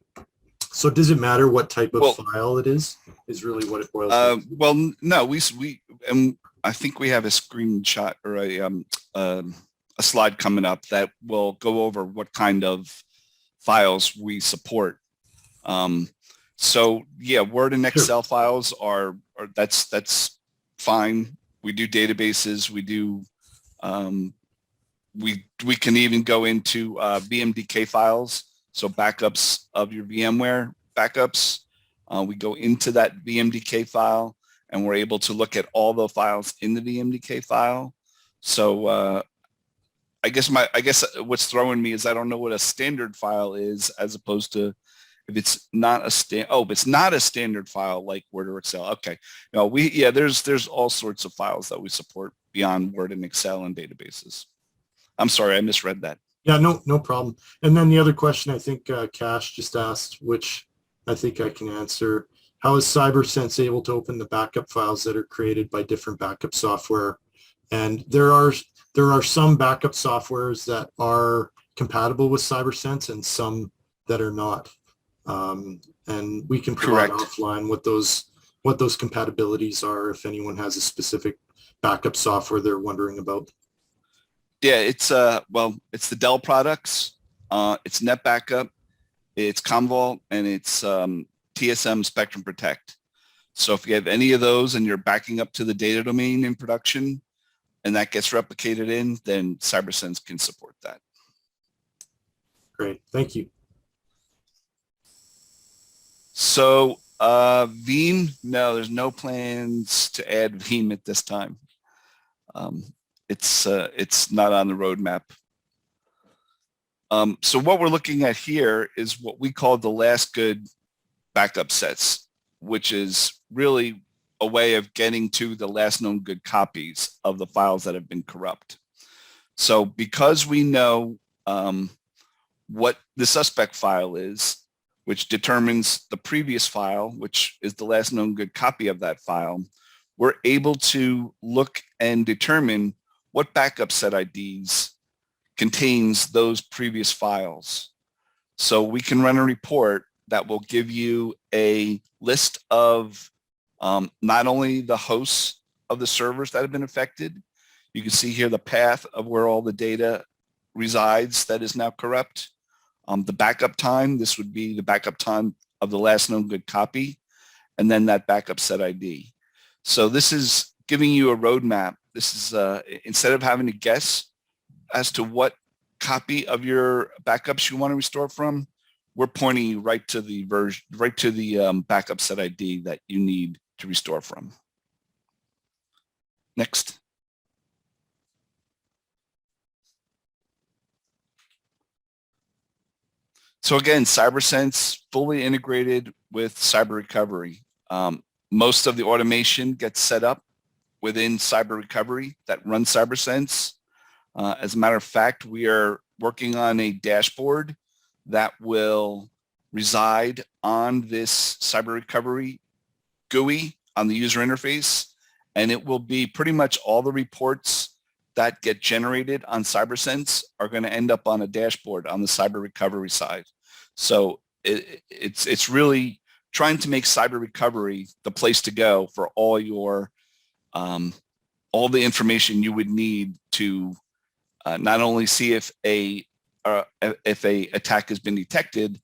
So does it matter what type of Well- file it is really what it boils down to? Well, no, we I think we have a screenshot or a slide coming up that will go over what kind of files we support. So yeah, Word and Excel files are that's fine. We do databases. We do we can even go into VMDK files, so backups of your VMware backups. We go into that VMDK file, and we're able to look at all the files in the VMDK file. So I guess what's throwing me is I don't know what a standard file is, as opposed to if it's not a if it's not a standard file like Word or Excel. Okay, no, there's all sorts of files that we support beyond Word and Excel and databases. I'm sorry, I misread that. Yeah, no problem. And then the other question I think Cash just asked, which I think I can answer, how is CyberSense able to open the backup files that are created by different backup software? And there are some backup softwares that are compatible with CyberSense and some that are not. And we can provide offline what those compatibilities are if anyone has a specific backup software they're wondering about. Yeah, it's the Dell products. It's NetBackup, it's Commvault, and it's TSM Spectrum Protect. So if you have any of those and you're backing up to the data domain in production and that gets replicated in, then CyberSense can support that. Great, thank you. So Veeam, no, there's no plans to add Veeam at this time. It's not on the roadmap. So what we're looking at here is what we call the last good backup sets, which is really a way of getting to the last known good copies of the files that have been corrupt. So because we know what the suspect file is, which determines the previous file, which is the last known good copy of that file, we're able to look and determine what backup set IDs contains those previous files. So we can run a report that will give you a list of not only the hosts of the servers that have been affected. You can see here the path of where all the data resides that is now corrupt. The backup time, this would be the backup time of the last known good copy, and then that backup set ID. So this is giving you a roadmap. This is instead of having to guess as to what copy of your backups you want to restore from, we're pointing you right to the version, right to the backup set ID that you need to restore from. Next. So again, CyberSense fully integrated with cyber recovery. Most of the automation gets set up within cyber recovery that runs CyberSense. As a matter of fact, we are working on a dashboard that will reside on this cyber recovery GUI on the user interface, and it will be pretty much all the reports that get generated on CyberSense are going to end up on a dashboard on the cyber recovery side. So it's really trying to make cyber recovery the place to go for all your all the information you would need to not only see if a attack has been detected,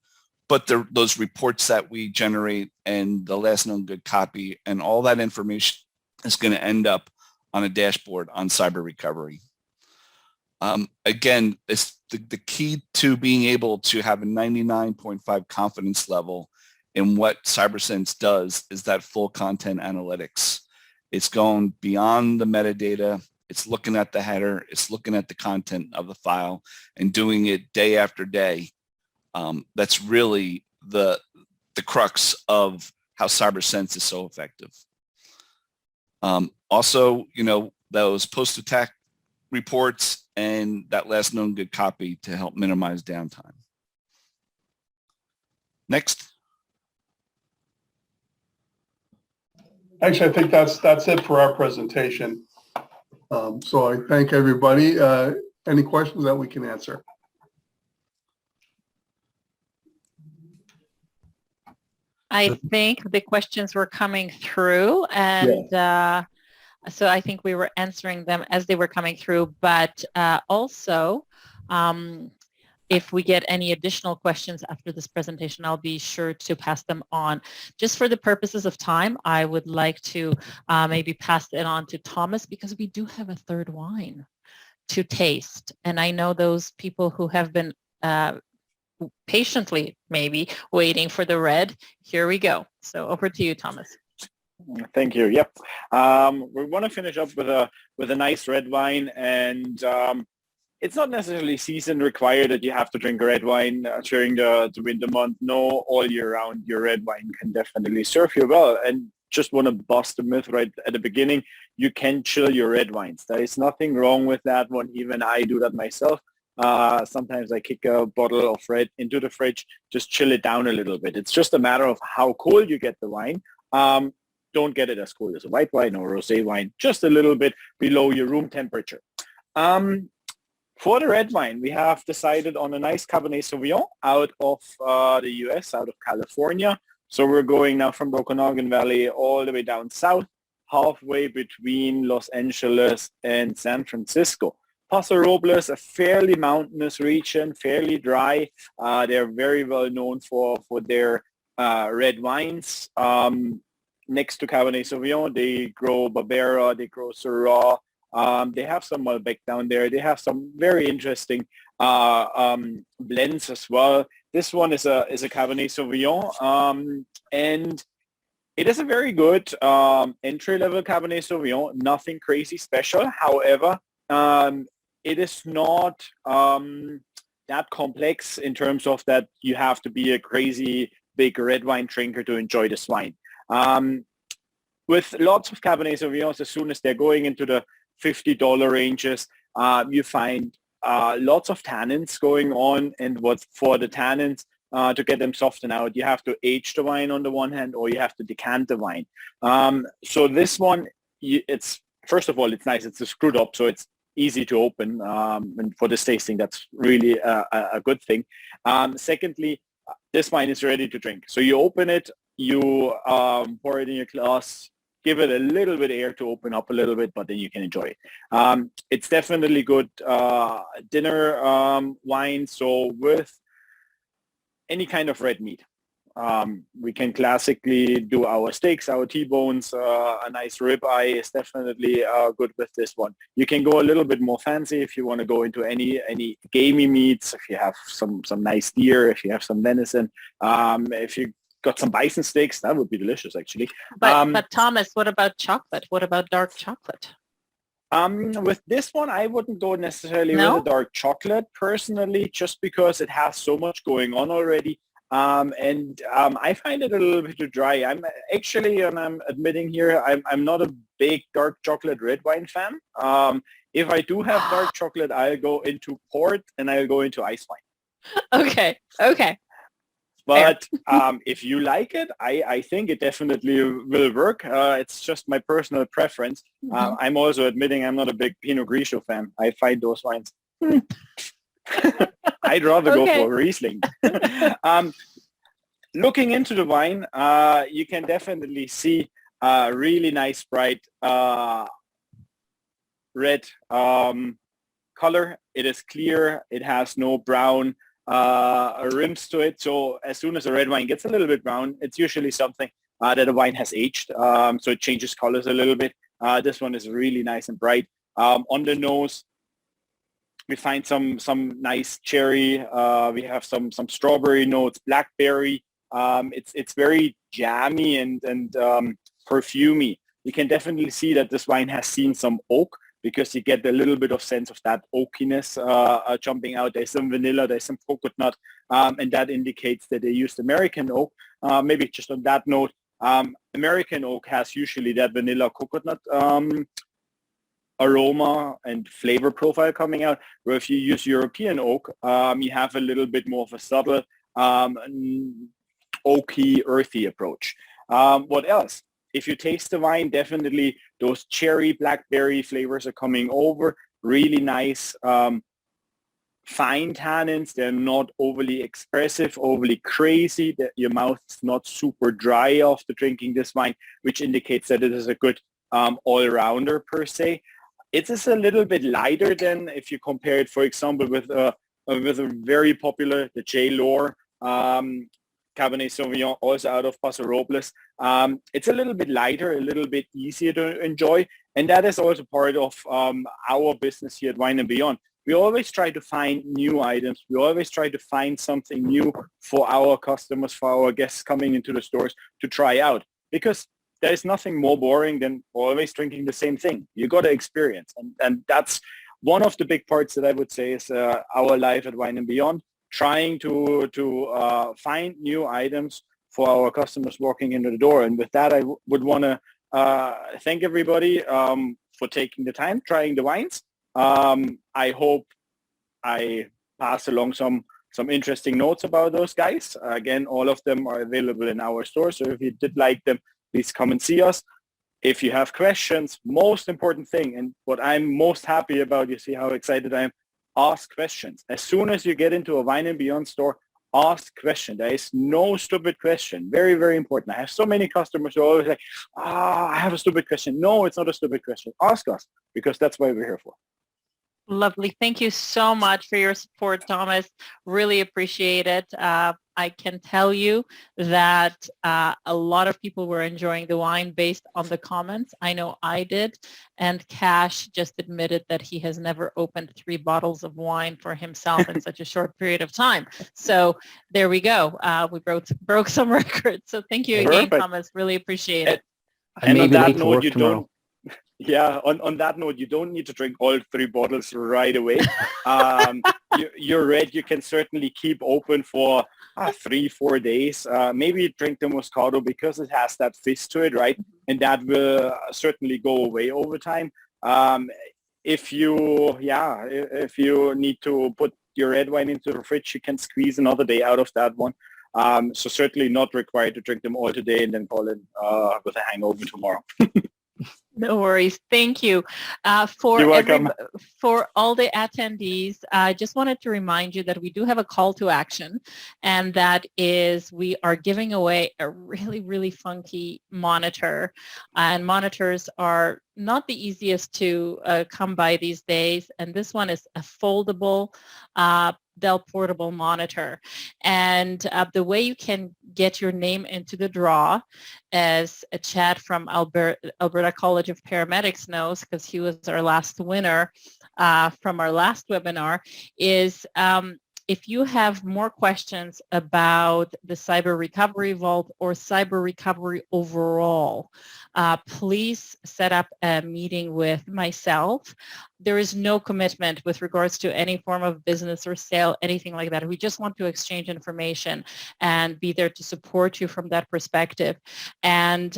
but those reports that we generate and the last known good copy and all that information is going to end up on a dashboard on cyber recovery. Again, it's the key to being able to have a 99.5 confidence level in what CyberSense does is that full content analytics. It's going beyond the metadata. It's looking at the header. It's looking at the content of the file and doing it day after day. That's really the crux of how CyberSense is so effective. Also, you know, those post-attack reports and that last known good copy to help minimize downtime. Next. Actually, I think that's it for our presentation. So I thank everybody. Any questions that we can answer? I think the questions were coming through, and so I think we were answering them as they were coming through, but also if we get any additional questions after this presentation, I'll be sure to pass them on. Just for the purposes of time, I would like to maybe pass it on to Thomas, because we do have a third wine to taste. And I know those people who have been patiently maybe waiting for the red. Here we go. So over to you, Thomas. Thank you. Yep. We want to finish up with a nice red wine, and it's not necessarily season required that you have to drink red wine during the winter month. No, all year round, your red wine can definitely serve you well. And just want to bust the myth right at the beginning. You can chill your red wines. There is nothing wrong with that one. Even I do that myself. Sometimes I kick a bottle of red into the fridge, just chill it down a little bit. It's just a matter of how cold you get the wine. Don't get it as cold as a white wine or rosé wine, just a little bit below your room temperature. For the red wine, we have decided on a nice Cabernet Sauvignon out of the US, out of California. So we're going now from the Okanagan Valley all the way down south, halfway between Los Angeles and San Francisco. Paso Robles, a fairly mountainous region, fairly dry. They're very well known for their red wines. Next to Cabernet Sauvignon, they grow Barbera, they grow Syrah. They have some Malbec down there. They have some very interesting blends as well. This one is a Cabernet Sauvignon, and it is a very good entry-level Cabernet Sauvignon. Nothing crazy special. However, it is not that complex in terms of that you have to be a crazy big red wine drinker to enjoy this wine. With lots of Cabernet Sauvignons, as soon as they're going into the $50 ranges, you find lots of tannins going on, and what's for the tannins to get them softened out, you have to age the wine on the one hand, or you have to decant the wine. So this one, it's first of all, it's nice. It's screwed up, so it's easy to open, and for this tasting, that's really a good thing. Secondly, this wine is ready to drink. So you open it, you pour it in your glass, give it a little bit of air to open up a little bit, but then you can enjoy it. It's definitely good dinner wine. So with any kind of red meat, we can classically do our steaks, our T-bones. A nice ribeye is definitely good with this one. You can go a little bit more fancy if you want to go into any gamey meats. If you have some nice deer, if you have some venison, if you got some bison steaks, that would be delicious actually. But Thomas, what about chocolate? What about dark chocolate? With this one, I wouldn't go necessarily No? with a dark chocolate personally, just because it has so much going on already. And I find it a little bit too dry. I'm actually, and I'm admitting here, I'm not a big dark chocolate red wine fan. If I do have dark chocolate, I'll go into port and I'll go into ice wine. Okay. But if you like it, I think it definitely will work. It's just my personal preference. Mm-hmm. I'm also admitting I'm not a big Pinot Grigio fan. I find those wines. I'd rather go for Riesling. Looking into the wine, you can definitely see a really nice, bright red color. It is clear. It has no brown rims to it. So as soon as a red wine gets a little bit brown, it's usually something that a wine has aged. So it changes colors a little bit. This one is really nice and bright. On the nose, we find some nice cherry. We have some strawberry notes, blackberry. It's very jammy and perfumey. You can definitely see that this wine has seen some oak, because you get a little bit of sense of that oakiness jumping out. There's some vanilla, there's some coconut, and that indicates that they used American oak. Maybe just on that note, American oak has usually that vanilla coconut aroma and flavor profile coming out, where if you use European oak, you have a little bit more of a subtle oaky, earthy approach. What else? If you taste the wine, definitely those cherry, blackberry flavors are coming over. Really nice fine tannins. They're not overly expressive, overly crazy. Your mouth is not super dry after drinking this wine, which indicates that it is a good all-rounder per se. It is a little bit lighter than if you compare it, for example, with a very popular, the J. Lohr Cabernet Sauvignon, also out of Paso Robles. It's a little bit lighter, a little bit easier to enjoy. And that is also part of our business here at Wine and Beyond. We always try to find new items. We always try to find something new for our customers, for our guests coming into the stores to try out. Because there is nothing more boring than always drinking the same thing. You got to experience. And that's one of the big parts that I would say is our life at Wine and Beyond, trying to find new items for our customers walking into the door. And with that, I would want to thank everybody for taking the time, trying the wines. I hope I pass along some interesting notes about those guys. Again, all of them are available in our store. So if you did like them, please come and see us. If you have questions, most important thing, and what I'm most happy about, you see how excited I am, ask questions. As soon as you get into a Wine and Beyond store, ask questions. There is no stupid question. Very, very important. I have so many customers who are always like, I have a stupid question. No, it's not a stupid question. Ask us, because that's what we're here for. Lovely. Thank you so much for your support, Thomas. Really appreciate it. I can tell you that a lot of people were enjoying the wine based on the comments. I know I did. And Cash just admitted that he has never opened 3 bottles of wine for himself in such a short period of time. So there we go. We broke some records. So thank you again, Perfect. Thomas. Really appreciate it. And on maybe that late to note, work you tomorrow. don't. Yeah, on that note, you don't need to drink all 3 bottles right away. You're right. You can certainly keep open for 3-4 days. Maybe drink the Moscato because it has that fizz to it, right? And that will certainly go away over time. If you need to put your red wine into the fridge, you can squeeze another day out of that one. So certainly not required to drink them all today and then call in with a hangover tomorrow. No worries. Thank you. You're welcome. For all the attendees, I just wanted to remind you that we do have a call to action, and that is we are giving away a really, really funky monitor. And monitors are not the easiest to come by these days. And this one is a foldable Dell portable monitor. And the way you can get your name into the draw, as a Chad from Alberta College of Paramedics knows, because he was our last winner from our last webinar, is if you have more questions about the Cyber Recovery Vault or cyber recovery overall, please set up a meeting with myself. There is no commitment with regards to any form of business or sale, anything like that. We just want to exchange information and be there to support you from that perspective. And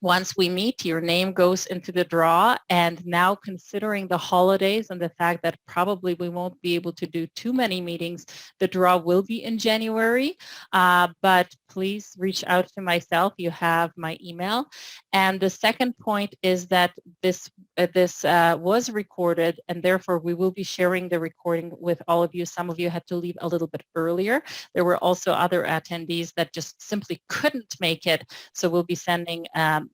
once we meet, your name goes into the draw. And now, considering the holidays and the fact that probably we won't be able to do too many meetings, the draw will be in January. But please reach out to myself. You have my email. And the second point is that this was recorded, and therefore we will be sharing the recording with all of you. Some of you had to leave a little bit earlier. There were also other attendees that just simply couldn't make it. So we'll be sending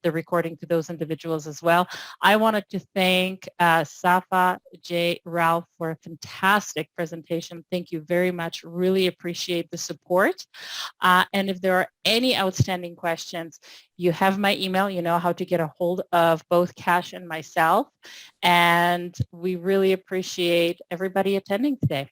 the recording to those individuals as well. I wanted to thank Safa, Jay, Ralph for a fantastic presentation. Thank you very much. Really appreciate the support. And if there are any outstanding questions, you have my email. You know how to get a hold of both Cash and myself. And we really appreciate everybody attending today.